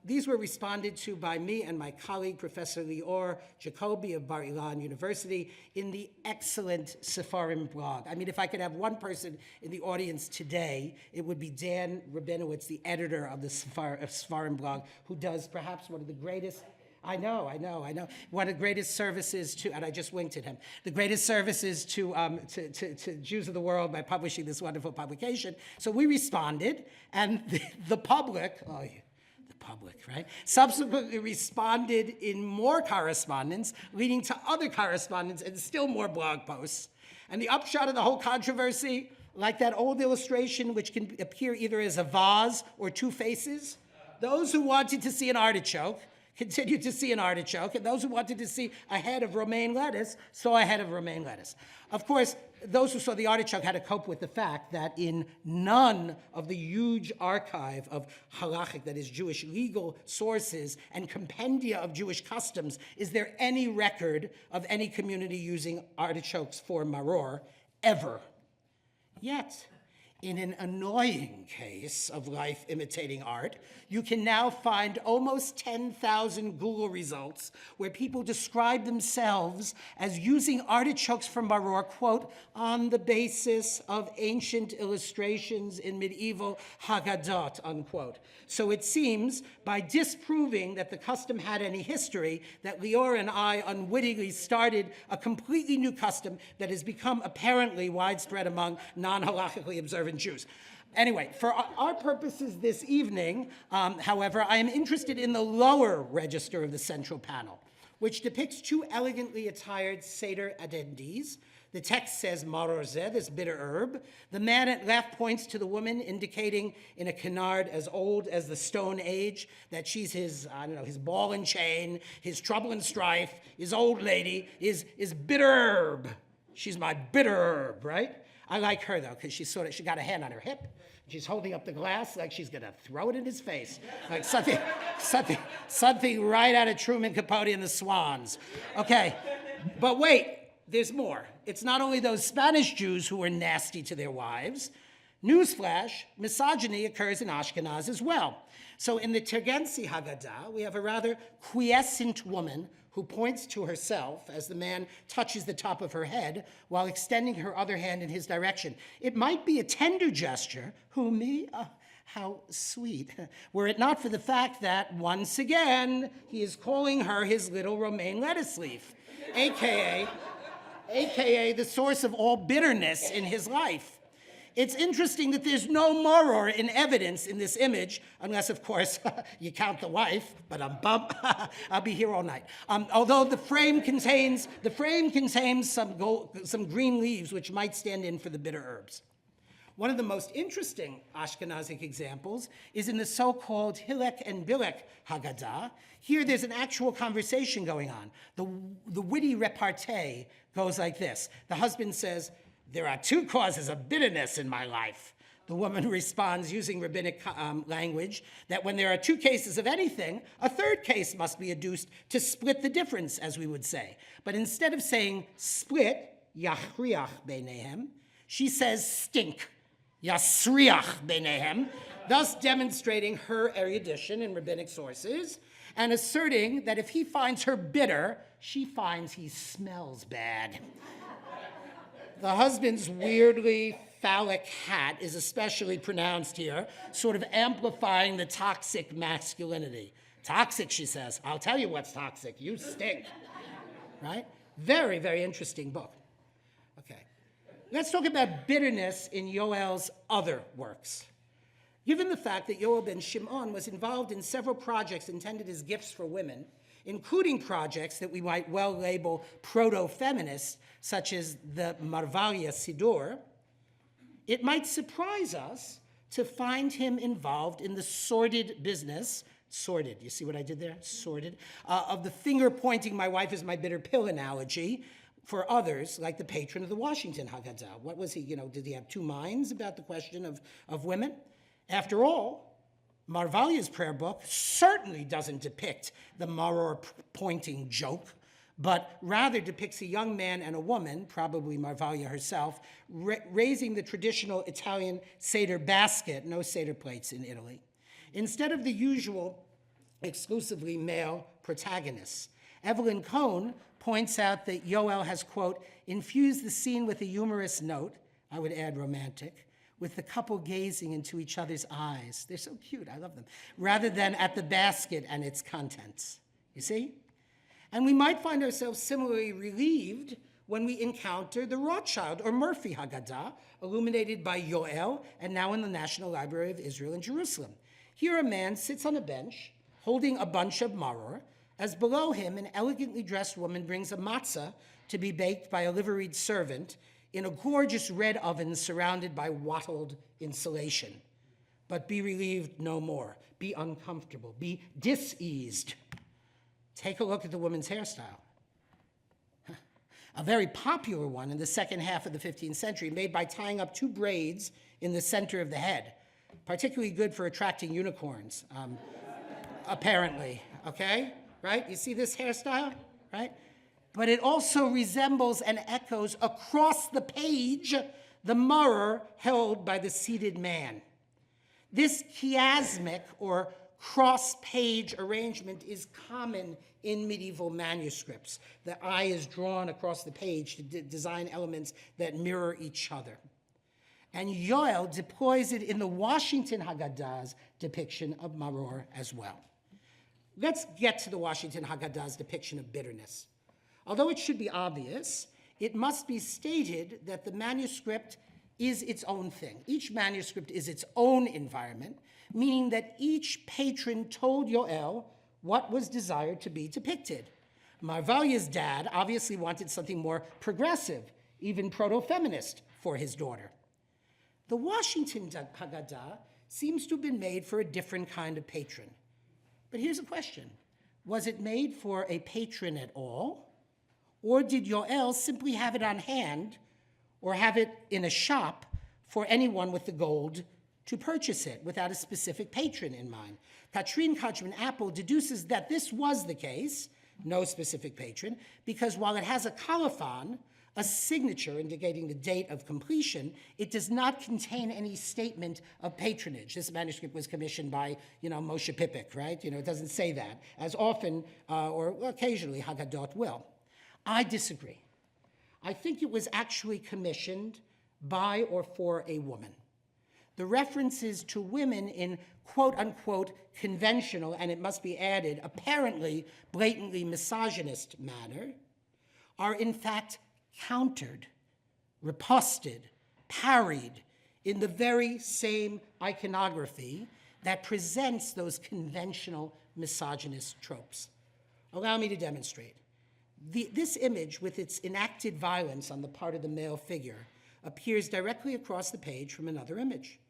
These were responded to by me and my colleague, Professor Lior Jacobi of Bar Ilan University, in the excellent Sepharim blog. I mean, if I could have one person in the audience today, it would be Dan Rabinowitz, the editor of the Sepharim blog, who does perhaps one of the greatest, I know. One of the greatest services to, and I just winked at him, the greatest services to Jews of the world by publishing this wonderful publication. So we responded, and the public, right, subsequently responded in more correspondence, leading to other correspondence and still more blog posts. And the upshot of the whole controversy, like that old illustration which can appear either as a vase or two faces, those who wanted to see an artichoke continued to see an artichoke, and those who wanted to see a head of romaine lettuce saw a head of romaine lettuce. Of course, those who saw the artichoke had to cope with the fact that in none of the huge archive of halachic, that is Jewish legal sources and compendia of Jewish customs, is there any record of any community using artichokes for maror, ever. Yet, in an annoying case of life imitating art, you can now find almost 10,000 Google results where people describe themselves as using artichokes from maror, quote, on the basis of ancient illustrations in medieval Haggadah, unquote. So it seems, by disproving that the custom had any history, that Lior and I unwittingly started a completely new custom that has become apparently widespread among non-halachically observant Jews. Anyway, for our purposes this evening, however, I am interested in the lower register of the central panel, which depicts two elegantly attired Seder attendees. The text says maror zeh, this bitter herb. The man at left points to the woman, indicating in a canard as old as the Stone Age that she's his, his ball and chain, his trouble and strife, his old lady, is bitter herb. She's my bitter herb, right? I like her, though, because she got a hand on her hip. She's holding up the glass like she's going to throw it in his face. Like something right out of Truman Capote and the Swans. Okay, but wait, there's more. It's not only those Spanish Jews who were nasty to their wives. Newsflash, misogyny occurs in Ashkenaz as well. So in the Tergensi Haggadah, we have a rather quiescent woman who points to herself as the man touches the top of her head while extending her other hand in his direction. It might be a tender gesture, who me? How sweet, were it not for the fact that, once again, he is calling her his little romaine lettuce leaf, AKA the source of all bitterness in his life. It's interesting that there's no maror in evidence in this image, unless, of course, you count the wife, but I'll be here all night. Although the frame contains some green leaves, which might stand in for the bitter herbs. One of the most interesting Ashkenazic examples is in the so-called Hilek and Bilek Haggadah. Here there's an actual conversation going on. The witty repartee goes like this. The husband says, "There are two causes of bitterness in my life." The woman responds using rabbinic language that when there are two cases of anything, a third case must be adduced to split the difference, as we would say. But instead of saying split, yachriach beinehem, she says stink, yasriach beinehem, thus demonstrating her erudition in rabbinic sources and asserting that if he finds her bitter, she finds he smells bad. The husband's weirdly phallic hat is especially pronounced here, sort of amplifying the toxic masculinity. Toxic, she says. I'll tell you what's toxic. You stink. Right? Very, very interesting book. Okay. Let's talk about bitterness in Yoel's other works. Given the fact that Yoel ben Shimon was involved in several projects intended as gifts for women, including projects that we might well label proto-feminist, such as the Marvalia Sidor, it might surprise us to find him involved in the sordid business, sordid, you see what I did there? Sordid, of the finger-pointing my wife is my bitter pill analogy for others, like the patron of the Washington Haggadah. What was he, did he have two minds about the question of women? After all, Marvalia's prayer book certainly doesn't depict the maror-pointing joke, but rather depicts a young man and a woman, probably Marvalia herself, raising the traditional Italian Seder basket, no Seder plates in Italy, instead of the usual exclusively male protagonists. Evelyn Cohn points out that Yoel has, quote, infused the scene with a humorous note, I would add romantic, with the couple gazing into each other's eyes. They're so cute, I love them, rather than at the basket and its contents. You see? And we might find ourselves similarly relieved when we encounter the Rothschild or Murphy Haggadah, illuminated by Yoel and now in the National Library of Israel in Jerusalem. Here a man sits on a bench holding a bunch of maror, as below him an elegantly dressed woman brings a matzah to be baked by a liveried servant in a gorgeous red oven surrounded by wattled insulation. But be relieved no more. Be uncomfortable. Be diseased. Take a look at the woman's hairstyle. A very popular one in the second half of the 15th century, made by tying up two braids in the center of the head. Particularly good for attracting unicorns, apparently, okay? Right? You see this hairstyle, right? But it also resembles and echoes across the page the maror held by the seated man. This chiasmic or cross-page arrangement is common in medieval manuscripts. The eye is drawn across the page to design elements that mirror each other. And Yoel deploys it in the Washington Haggadah's depiction of maror as well. Let's get to the Washington Haggadah's depiction of bitterness. Although it should be obvious, it must be stated that the manuscript is its own thing. Each manuscript is its own environment, meaning that each patron told Yoel what was desired to be depicted. Marvalya's dad obviously wanted something more progressive, even proto-feminist, for his daughter. The Washington Haggadah seems to have been made for a different kind of patron. But here's a question. Was it made for a patron at all? Or did Yoel simply have it on hand or have it in a shop for anyone with the gold to purchase it without a specific patron in mind? Katrine Kochman-Apple deduces that this was the case, no specific patron, because while it has a colophon, a signature indicating the date of completion, it does not contain any statement of patronage. This manuscript was commissioned by, Moshe Pipik, right? It doesn't say that, as often or occasionally Haggadot will. I disagree. I think it was actually commissioned by or for a woman. The references to women in quote-unquote conventional, and it must be added, apparently blatantly misogynist manner, are in fact countered, riposted, parried in the very same iconography that presents those conventional misogynist tropes. Allow me to demonstrate. This image, with its enacted violence on the part of the male figure, appears directly across the page from another image.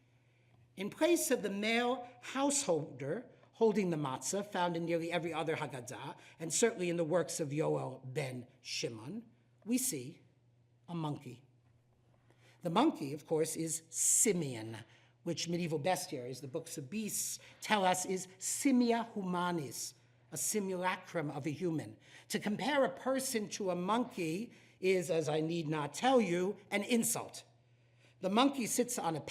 In place of the male householder holding the matzah, found in nearly every other Haggadah, and certainly in the works of Yoel ben Shimon, we see a monkey. The monkey, of course, is Simeon, which medieval bestiaries, the books of beasts, tell us is simia humanis, a simulacrum of a human. To compare a person to a monkey is, as I need not tell you, an insult. The monkey sits on a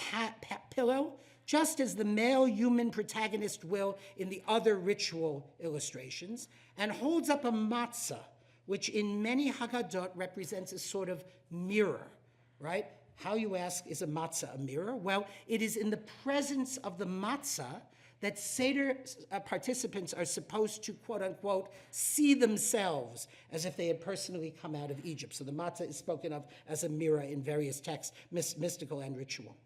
pillow, just as the male human protagonist will in the other ritual illustrations, and holds up a matzah, which in many Haggadot represents a sort of mirror, right? How, you ask, is a matzah a mirror? Well, it is in the presence of the matzah that Seder participants are supposed to, quote unquote, see themselves as if they had personally come out of Egypt. So the matzah is spoken of as a mirror in various texts, mystical and ritual.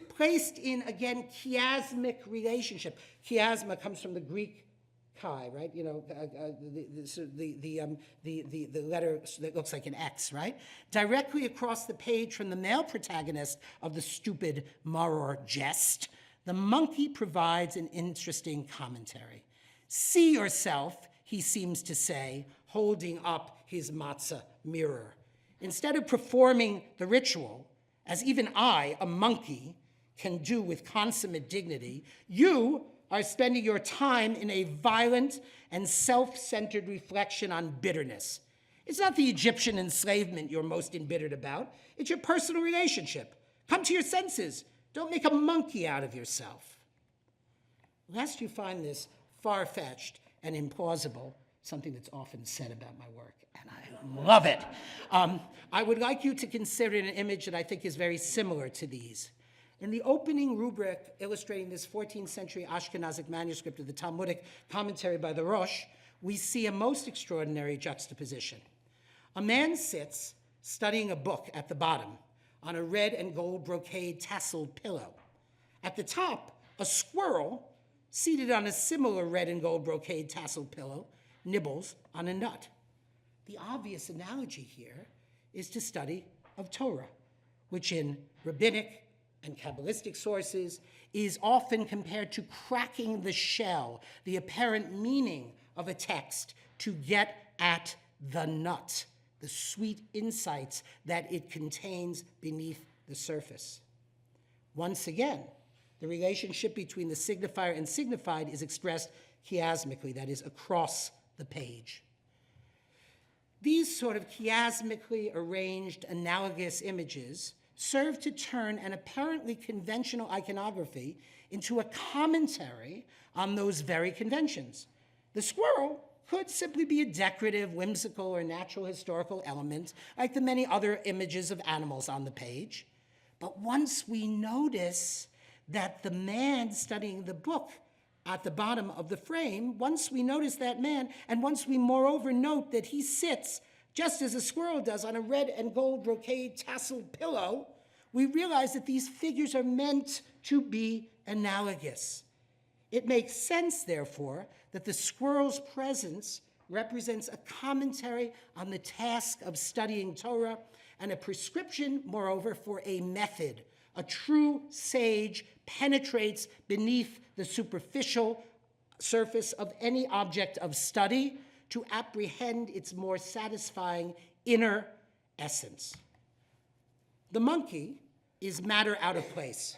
Placed in, again, chiasmic relationship. Chiasma comes from the Greek chi, right? The letter that looks like an X, right? Directly across the page from the male protagonist of the stupid maror jest, the monkey provides an interesting commentary. See yourself, he seems to say, holding up his matzah mirror. Instead of performing the ritual, as even I, a monkey, can do with consummate dignity, you are spending your time in a violent and self-centered reflection on bitterness. It's not the Egyptian enslavement you're most embittered about. It's your personal relationship. Come to your senses. Don't make a monkey out of yourself. lest you find this far-fetched and implausible, something that's often said about my work, and I love it, I would like you to consider an image that I think is very similar to these. In the opening rubric illustrating this 14th century Ashkenazic manuscript of the Talmudic commentary by the Rosh, we see a most extraordinary juxtaposition. A man sits studying a book at the bottom on a red and gold brocade tasseled pillow. At the top, a squirrel, seated on a similar red and gold brocade tasseled pillow, nibbles on a nut. The obvious analogy here is to study of Torah, which in rabbinic and Kabbalistic sources is often compared to cracking the shell, the apparent meaning of a text, to get at the nut, the sweet insights that it contains beneath the surface. Once again, the relationship between the signifier and signified is expressed chiasmically, that is, across the page. These sort of chiasmically arranged analogous images serve to turn an apparently conventional iconography into a commentary on those very conventions. The squirrel could simply be a decorative, whimsical, or natural historical element, like the many other images of animals on the page. But once we notice that the man studying the book at the bottom of the frame, once we notice that man, and once we moreover note that he sits, just as a squirrel does, on a red and gold brocade tasseled pillow, we realize that these figures are meant to be analogous. It makes sense, therefore, that the squirrel's presence represents a commentary on the task of studying Torah and a prescription, moreover, for a method. A true sage penetrates beneath the superficial surface of any object of study to apprehend its more satisfying inner essence. The monkey is matter out of place.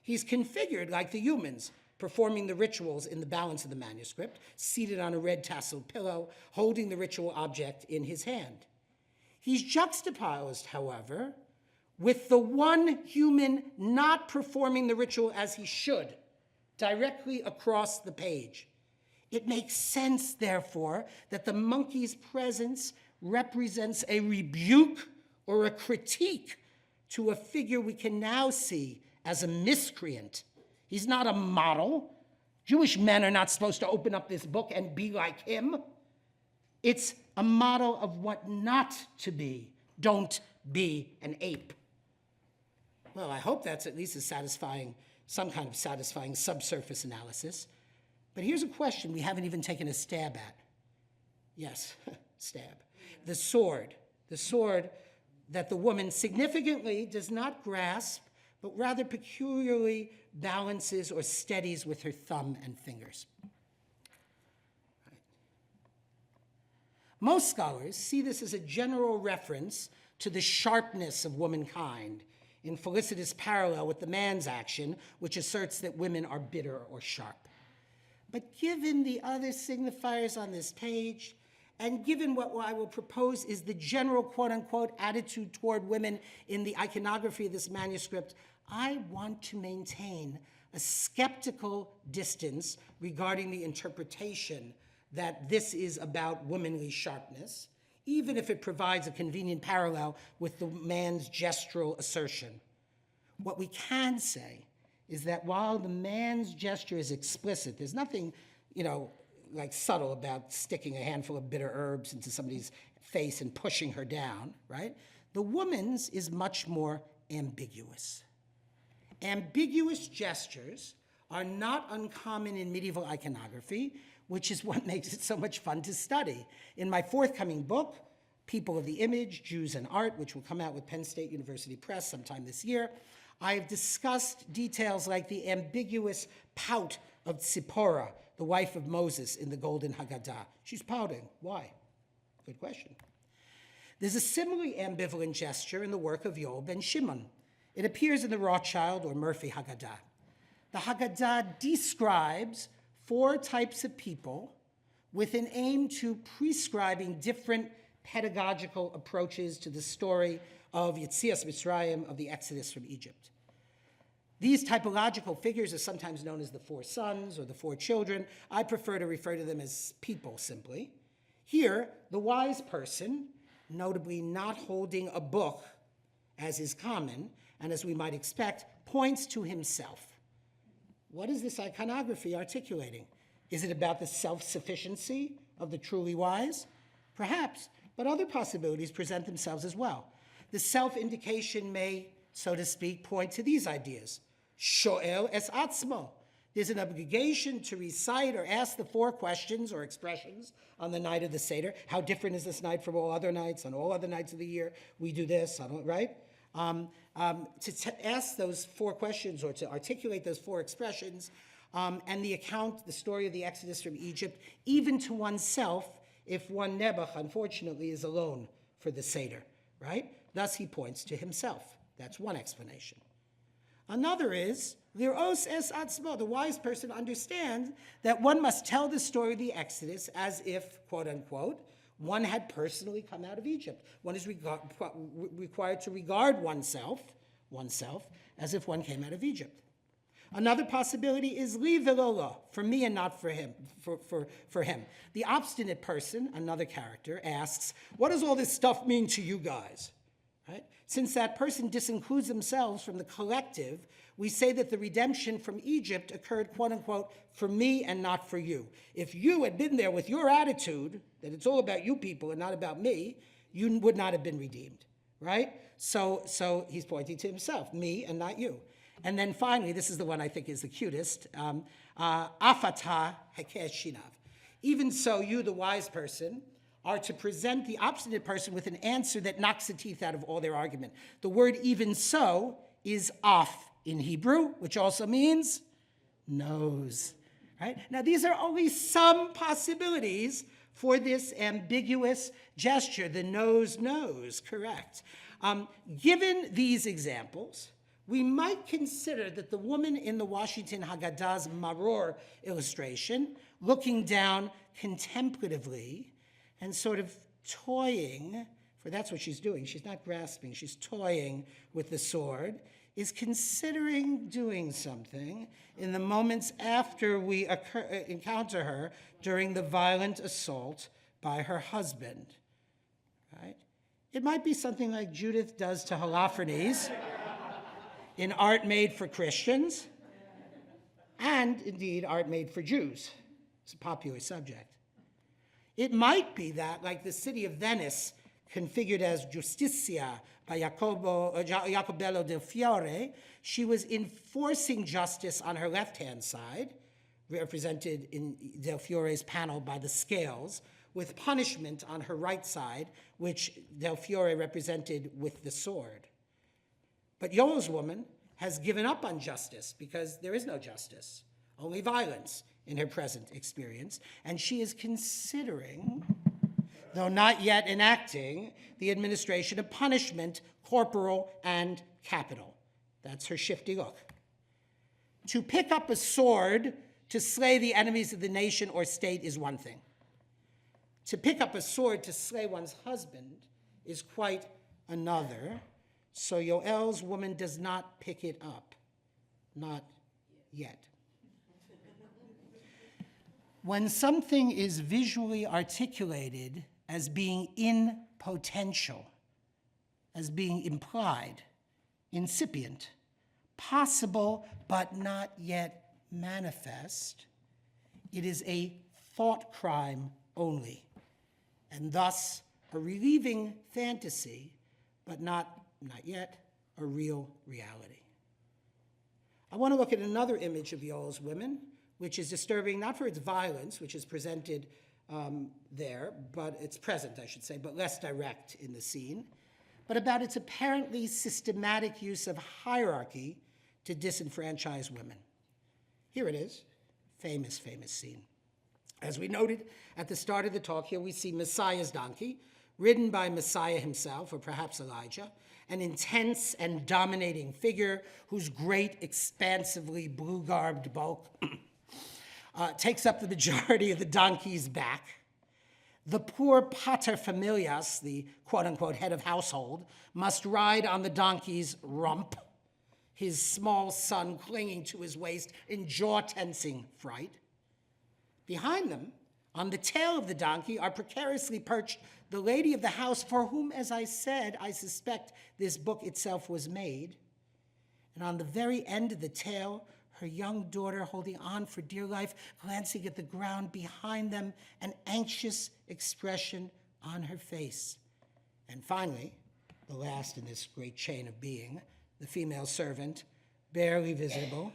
He's configured like the humans, performing the rituals in the balance of the manuscript, seated on a red tasseled pillow, holding the ritual object in his hand. He's juxtaposed, however, with the one human not performing the ritual as he should, directly across the page. It makes sense, therefore, that the monkey's presence represents a rebuke or a critique to a figure we can now see as a miscreant. He's not a model. Jewish men are not supposed to open up this book and be like him. It's a model of what not to be. Don't be an ape. Well, I hope that's at least some kind of satisfying subsurface analysis. But here's a question we haven't even taken a stab at. Yes, stab. The sword that the woman significantly does not grasp, but rather peculiarly balances or steadies with her thumb and fingers. Right. Most scholars see this as a general reference to the sharpness of womankind, in felicitous parallel with the man's action, which asserts that women are bitter or sharp. But given the other signifiers on this page, and given what I will propose is the general quote-unquote attitude toward women in the iconography of this manuscript, I want to maintain a skeptical distance regarding the interpretation that this is about womanly sharpness, even if it provides a convenient parallel with the man's gestural assertion. What we can say is that while the man's gesture is explicit, there's nothing, like subtle about sticking a handful of bitter herbs into somebody's face and pushing her down, right? The woman's is much more ambiguous. Ambiguous gestures are not uncommon in medieval iconography, which is what makes it so much fun to study. In my forthcoming book, People of the Image, Jews and Art, which will come out with Penn State University Press sometime this year, I've discussed details like the ambiguous pout of Tzipporah, the wife of Moses in the Golden Haggadah. She's pouting. Why? Good question. There's a similarly ambivalent gesture in the work of Yoel and Shimon. It appears in the Rothschild or Murphy Haggadah. The Haggadah describes 4 types of people with an aim to prescribing different pedagogical approaches to the story of Yetzias Mitzrayim, of the Exodus from Egypt. These typological figures are sometimes known as the four sons or the four children. I prefer to refer to them as people simply. Here, the wise person, notably not holding a book, as is common, and as we might expect, points to himself. What is this iconography articulating? Is it about the self-sufficiency of the truly wise? Perhaps, but other possibilities present themselves as well. The self-indication may, so to speak, point to these ideas. Shoel es atzmo. There's an obligation to recite or ask the four questions or expressions on the night of the Seder. How different is this night from all other nights? On all other nights of the year, we do this, right? To ask those four questions or to articulate those four expressions, and the story of the Exodus from Egypt, even to oneself, if one Nebuch, unfortunately, is alone for the Seder, right? Thus he points to himself. That's one explanation. Another is, Liros es atzmo, the wise person understands that one must tell the story of the Exodus as if, quote unquote, one had personally come out of Egypt. One is required to regard oneself as if one came out of Egypt. Another possibility is li v'lo, for me and not for him. For him. The obstinate person, another character, asks, what does all this stuff mean to you guys? Right? Since that person disincludes themselves from the collective, we say that the redemption from Egypt occurred, quote unquote, for me and not for you. If you had been there with your attitude, that it's all about you people and not about me, you would not have been redeemed, right? So he's pointing to himself, me and not you. And then finally, this is the one I think is the cutest, afata hekesh shinav. Even so, you, the wise person, are to present the obstinate person with an answer that knocks the teeth out of all their argument. The word even so is af in Hebrew, which also means knows, right? Now, these are only some possibilities for this ambiguous gesture, the knows, correct. Given these examples, we might consider that the woman in the Washington Haggadah's Maror illustration, looking down contemplatively and sort of toying, for that's what she's doing, she's not grasping, she's toying with the sword, is considering doing something in the moments after we encounter her during the violent assault by her husband, right? It might be something like Judith does to Holofernes in Art Made for Christians, and indeed Art Made for Jews. It's a popular subject. It might be that, like the city of Venice, configured as Justitia by Jacobello del Fiore, she was enforcing justice on her left-hand side, represented in del Fiore's panel by the scales, with punishment on her right side, which del Fiore represented with the sword. But Yoel's woman has given up on justice because there is no justice, only violence in her present experience, and she is considering, though not yet enacting, the administration of punishment, corporal and capital. That's her shifty look. To pick up a sword to slay the enemies of the nation or state is one thing. To pick up a sword to slay one's husband is quite another. So Yoel's woman does not pick it up, not yet. When something is visually articulated as being in potential, as being implied, incipient, possible but not yet manifest, it is a thought crime only, and thus a relieving fantasy, but not yet a real reality. I want to look at another image of Yoel's women, which is disturbing not for its violence, which is presented there, but it's present, I should say, but less direct in the scene, but about its apparently systematic use of hierarchy to disenfranchise women. Here it is, famous scene. As we noted at the start of the talk, here we see Messiah's donkey, ridden by Messiah himself, or perhaps Elijah, an intense and dominating figure whose great, expansively blue-garbed bulk takes up the majority of the donkey's back. The poor pater familias, the quote-unquote head of household, must ride on the donkey's rump. his small son clinging to his waist in jaw-tensing fright. Behind them, on the tail of the donkey, are precariously perched the lady of the house, for whom, as I said, I suspect this book itself was made. And on the very end of the tail, her young daughter holding on for dear life, glancing at the ground behind them, an anxious expression on her face. And finally, the last in this great chain of being, the female servant, barely visible,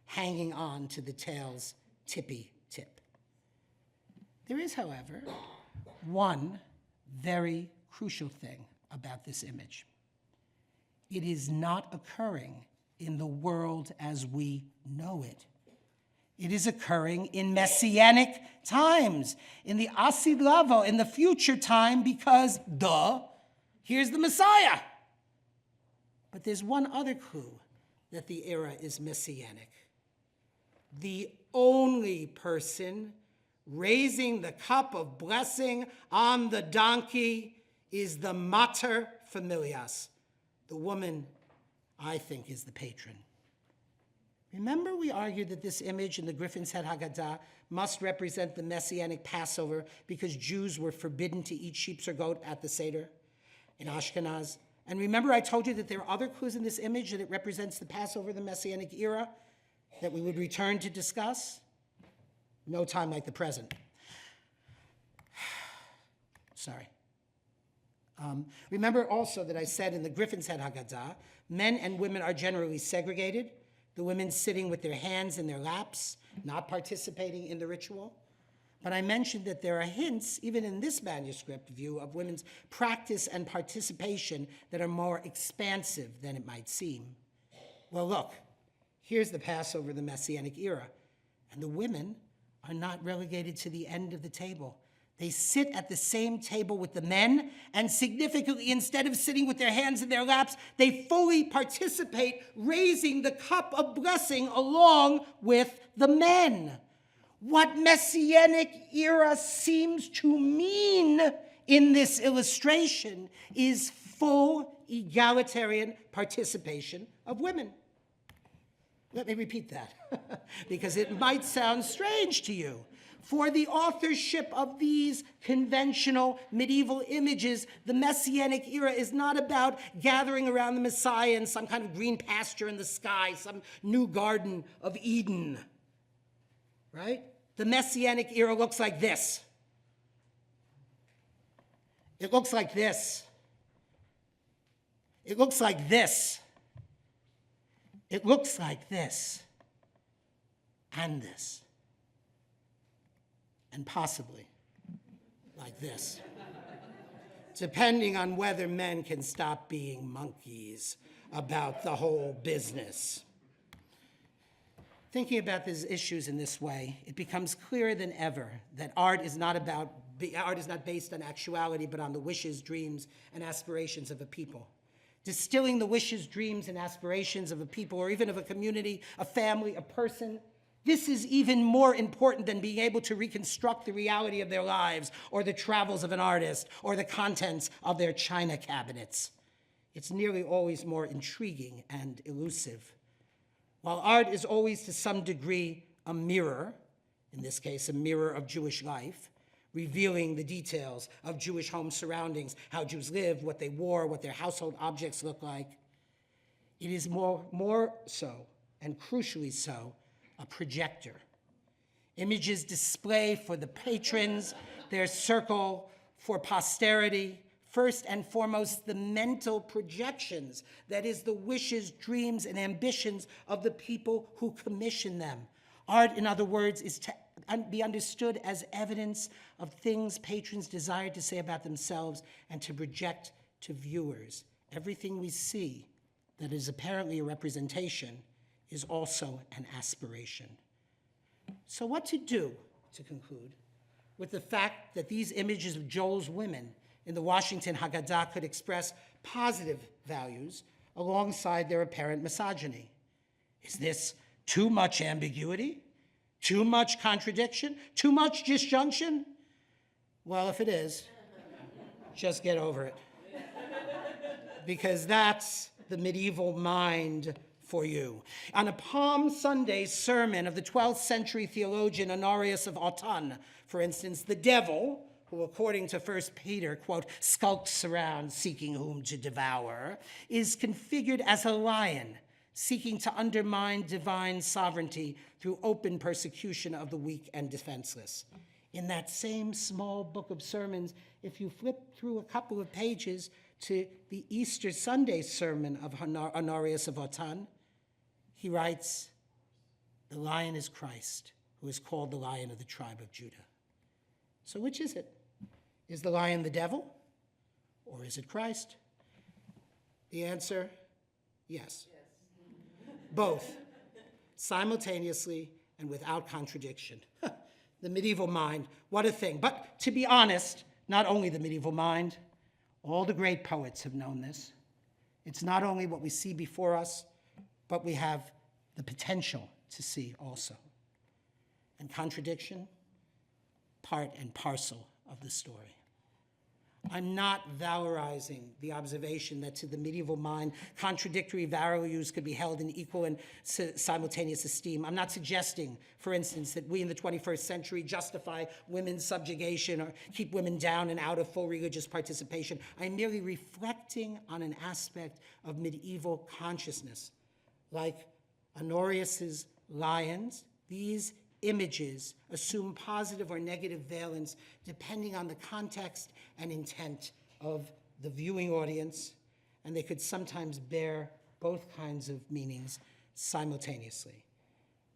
hanging on to the tail's tippy tip. There is, however, one very crucial thing about this image. It is not occurring in the world as we know it. It is occurring in messianic times, in the Asid Lavo, in the future time, because, here's the Messiah. But there's one other clue that the era is messianic. The only person raising the cup of blessing on the donkey is the mater familias. The woman, I think, is the patron. Remember, we argued that this image in the Griffin's Head Haggadah must represent the Messianic Passover because Jews were forbidden to eat sheep or goat at the Seder in Ashkenaz. And remember, I told you that there are other clues in this image that it represents the Passover, the Messianic era, that we would return to discuss? No time like the present. Sorry. Remember also that I said in the Griffin's Head Haggadah, men and women are generally segregated, the women sitting with their hands in their laps, not participating in the ritual. But I mentioned that there are hints, even in this manuscript view, of women's practice and participation that are more expansive than it might seem. Well, look, here's the Passover, the Messianic era, and the women are not relegated to the end of the table. They sit at the same table with the men, and significantly, instead of sitting with their hands in their laps, they fully participate, raising the cup of blessing along with the men. What Messianic era seems to mean in this illustration is full egalitarian participation of women. Let me repeat that, because it might sound strange to you. For the authorship of these conventional medieval images, the Messianic era is not about gathering around the Messiah in some kind of green pasture in the sky, some new garden of Eden, right? The Messianic era looks like this. It looks like this. It looks like this. It looks like this. And this. And possibly like this, depending on whether men can stop being monkeys about the whole business. Thinking about these issues in this way, it becomes clearer than ever that art is not based on actuality, but on the wishes, dreams, and aspirations of a people. Distilling the wishes, dreams, and aspirations of a people, or even of a community, a family, a person, this is even more important than being able to reconstruct the reality of their lives, or the travels of an artist, or the contents of their china cabinets. It's nearly always more intriguing and elusive. While art is always to some degree a mirror, in this case a mirror of Jewish life, revealing the details of Jewish home surroundings, how Jews lived, what they wore, what their household objects look like, it is more so, and crucially so, a projector. Images display for the patrons, their circle for posterity, first and foremost, the mental projections, that is, the wishes, dreams, and ambitions of the people who commission them. Art, in other words, is to be understood as evidence of things patrons desire to say about themselves and to project to viewers. Everything we see that is apparently a representation is also an aspiration. So what to do, to conclude, with the fact that these images of Joel's women in the Washington Haggadah could express positive values alongside their apparent misogyny? Is this too much ambiguity? Too much contradiction? Too much disjunction? Well, if it is, just get over it. Because that's the medieval mind for you. On a Palm Sunday sermon of the 12th century theologian Honorius of Autun, for instance, the devil, who according to 1 Peter, quote, skulks around seeking whom to devour, is configured as a lion seeking to undermine divine sovereignty through open persecution of the weak and defenseless. In that same small book of sermons, if you flip through a couple of pages to the Easter Sunday sermon of Honorius of Autun, he writes, "The lion is Christ, who is called the Lion of the tribe of Judah." So which is it? Is the lion the devil, or is it Christ? The answer, yes. Both, simultaneously and without contradiction. The medieval mind, what a thing. But to be honest, not only the medieval mind, all the great poets have known this. It's not only what we see before us, but we have the potential to see also. And contradiction, part and parcel of the story. I'm not valorizing the observation that to the medieval mind, contradictory values could be held in equal and simultaneous esteem. I'm not suggesting, for instance, that we in the 21st century justify women's subjugation or keep women down and out of full religious participation. I'm merely reflecting on an aspect of medieval consciousness. Like Honorius's lions, these images assume positive or negative valence depending on the context and intent of the viewing audience, and they could sometimes bear both kinds of meanings simultaneously.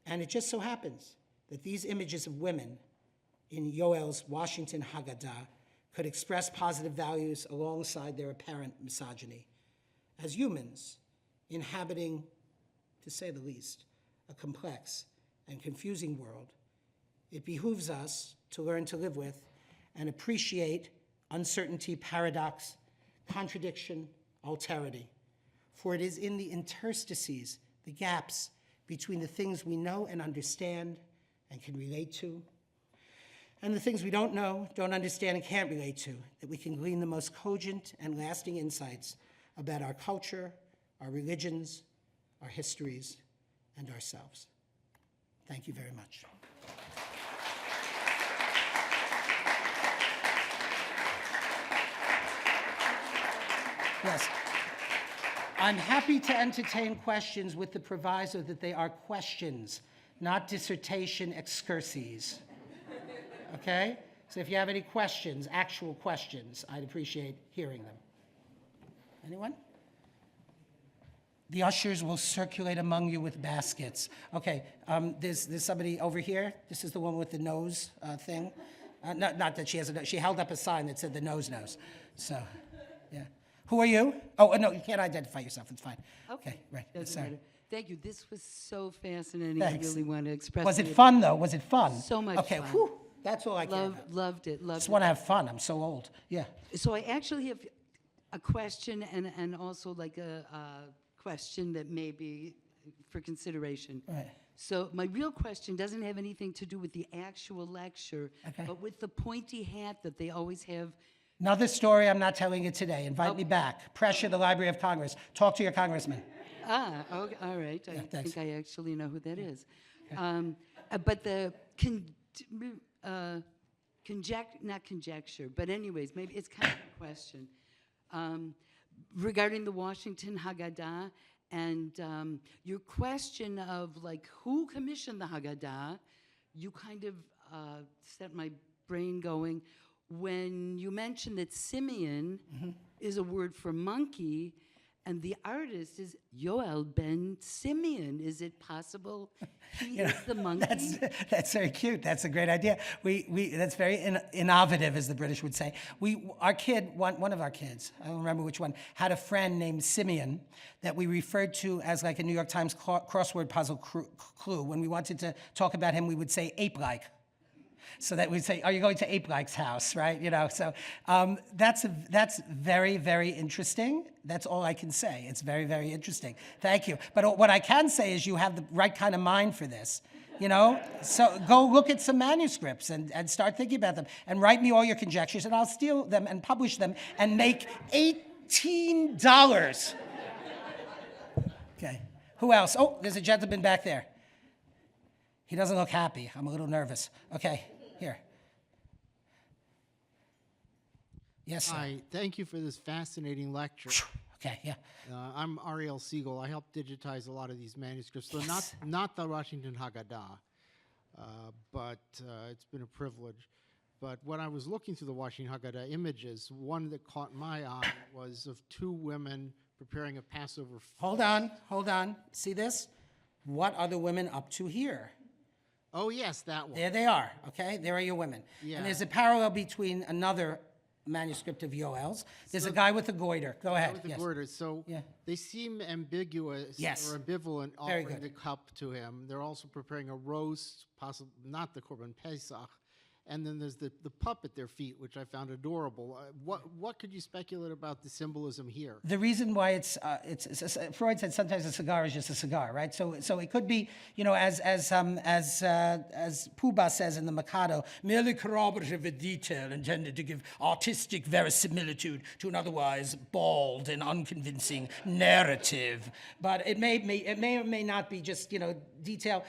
And it just so happens that these images of women in Yoel's Washington Haggadah could express positive values alongside their apparent misogyny. As humans inhabiting, to say the least, a complex and confusing world, it behooves us to learn to live with and appreciate uncertainty, paradox, contradiction, alterity. For it is in the interstices, the gaps between the things we know and understand and can relate to, and the things we don't know, don't understand, and can't relate to, that we can glean the most cogent and lasting insights about our culture, our religions, our histories, and ourselves. Thank you very much. Yes. I'm happy to entertain questions with the proviso that they are questions, not dissertation excurses. Okay? So if you have any questions, actual questions, I'd appreciate hearing them. Anyone? The ushers will circulate among you with baskets. Okay, there's somebody over here. This is the one with the nose thing. Not that she has a nose. She held up a sign that said the nose. So, yeah. Who are you? Oh, no, you can't identify yourself. It's fine. Okay, right. Doesn't Sorry. matter. Thank you. This was so fascinating. Thanks. I really want to express Was it fun, though? Was it fun? So much okay, fun. Whew, that's all I care about. Loved it. I just want to have fun. I'm so old. Yeah. So I actually have a question and also like a question that may be for consideration. Right. So my real question doesn't have anything to do with the actual lecture, Okay. but with the pointy hat that they always have. Another story, I'm not telling it today. Invite me back. Pressure the Library of Congress. Talk to your congressman. Okay, all right. I thanks. think I actually know who that is. But the not conjecture, but anyways, maybe it's kind of a question. Regarding the Washington Haggadah and your question of like who commissioned the Haggadah, you kind of set my brain going when you mentioned that Simeon is a word for monkey and the artist is Yoel ben Simeon. Is it possible he is the monkey? That's very cute. That's a great idea. That's very innovative, as the British would say. Our kid, one of our kids, I don't remember which one, had a friend named Simeon that we referred to as like a New York Times crossword puzzle clue. When we wanted to talk about him, we would say ape-like. So that we'd say, are you going to Ape-Like's house, right? You know, so that's very, very interesting. That's all I can say. It's very, very interesting. Thank you. But what I can say is you have the right kind of mind for this, you know? So go look at some manuscripts and start thinking about them and write me all your conjectures and I'll steal them and publish them and make $18. Okay. Who else? Oh, there's a gentleman back there. He doesn't look happy. I'm a little nervous. Okay, here. Yes, sir. Hi, thank you for this fascinating lecture. Okay, yeah. I'm Ariel Siegel. I helped digitize a lot of these manuscripts, so not the Washington Haggadah, but it's been a privilege. But when I was looking through the Washington Haggadah images, one that caught my eye was of two women preparing a Passover feast. Hold on. See this? What are the women up to here? Oh, yes, that one. There they are, okay? There are your women. Yeah. And there's a parallel between another manuscript of Yoel's. There's a guy with a goiter. Go ahead. With the Yes. goiter. So Yeah. they seem ambiguous Yes. or ambivalent Very offering good. the cup to him. They're also preparing a roast, possibly not the Korban Pesach. And then there's the pup at their feet, which I found adorable. What could you speculate about the symbolism here? The reason why it's Freud said sometimes a cigar is just a cigar, right? So it could be, as Puba says in the Mikado, merely corroborative a detail intended to give artistic verisimilitude to an otherwise bald and unconvincing narrative. But it may or may not be just detail.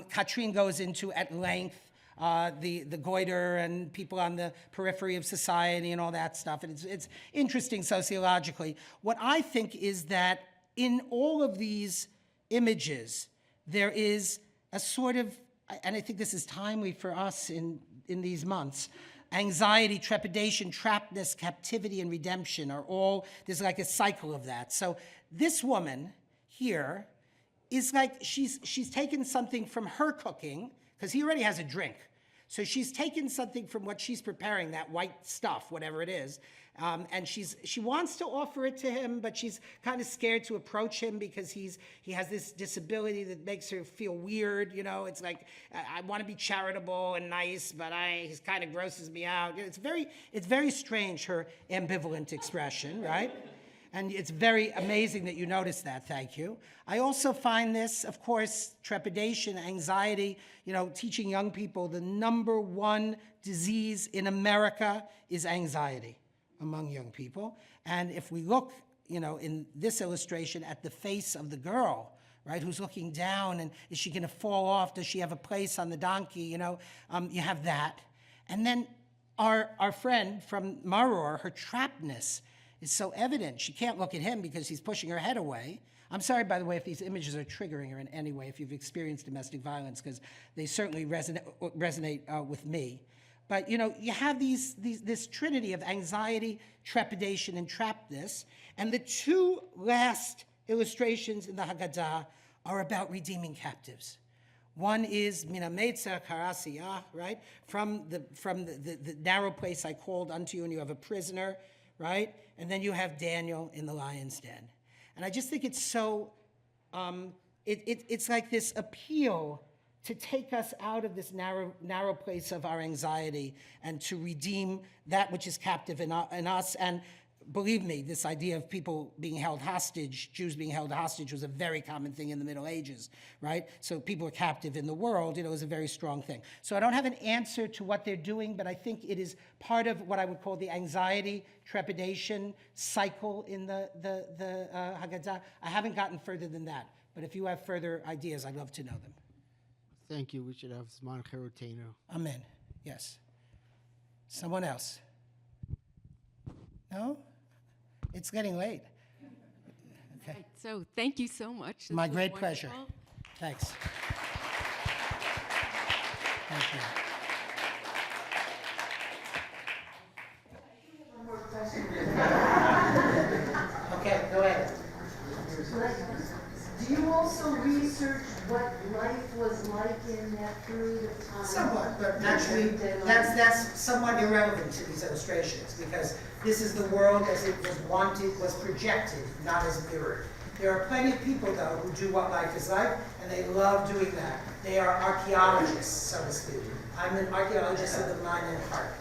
Katrine goes into at length. The goiter and people on the periphery of society and all that stuff. And it's interesting sociologically. What I think is that in all of these images, there is a sort of, and I think this is timely for us in these months, anxiety, trepidation, trappedness, captivity, and redemption are all, there's like a cycle of that. So this woman here is like, she's taken something from her cooking, because he already has a drink. So she's taken something from what she's preparing, that white stuff, whatever it is, and she wants to offer it to him, but she's kind of scared to approach him because he has this disability that makes her feel weird. It's like, I want to be charitable and nice, but he kind of grosses me out. It's very strange, her ambivalent expression, right? And it's very amazing that you noticed that, thank you. I also find this, of course, trepidation, anxiety, teaching young people the number one disease in America is anxiety among young people. And if we look, in this illustration at the face of the girl, right, who's looking down, and is she gonna fall off? Does she have a place on the donkey? You have that. And then our friend from Maror, her trappedness, is so evident. She can't look at him because he's pushing her head away. I'm sorry, by the way, if these images are triggering her in any way, if you've experienced domestic violence, because they certainly resonate with me. But you have this trinity of anxiety, trepidation, and trappedness. And the two last illustrations in the Haggadah are about redeeming captives. One is Mina Meitzer Karasiyah, right? From the narrow place I called unto you, and you have a prisoner, right? And then you have Daniel in the lion's den. And I just think it's so, it's like this appeal to take us out of this narrow place of our anxiety and to redeem that which is captive in us. And believe me, this idea of people being held hostage, Jews being held hostage, was a very common thing in the Middle Ages, right? So people were captive in the world, it was a very strong thing. So I don't have an answer to what they're doing, but I think it is part of what I would call the anxiety, trepidation cycle in the Haggadah. I haven't gotten further than that, but if you have further ideas, I'd love to know them. Thank you. We should have Zman Cherutenu. Amen. Yes. Someone else? No? It's getting late. Okay. Right, so thank you so much. This My was great pleasure. wonderful. Thanks. Thank you. One more question. Okay, go ahead. Do you also research what life was like in that period of time? Somewhat, but actually, that's somewhat irrelevant to these illustrations, because this is the world as it was wanted, was projected, not as mirrored. There are plenty of people, though, who do what life is like, and they love doing that. They are archaeologists, so to speak. I'm an archaeologist of the mind and heart.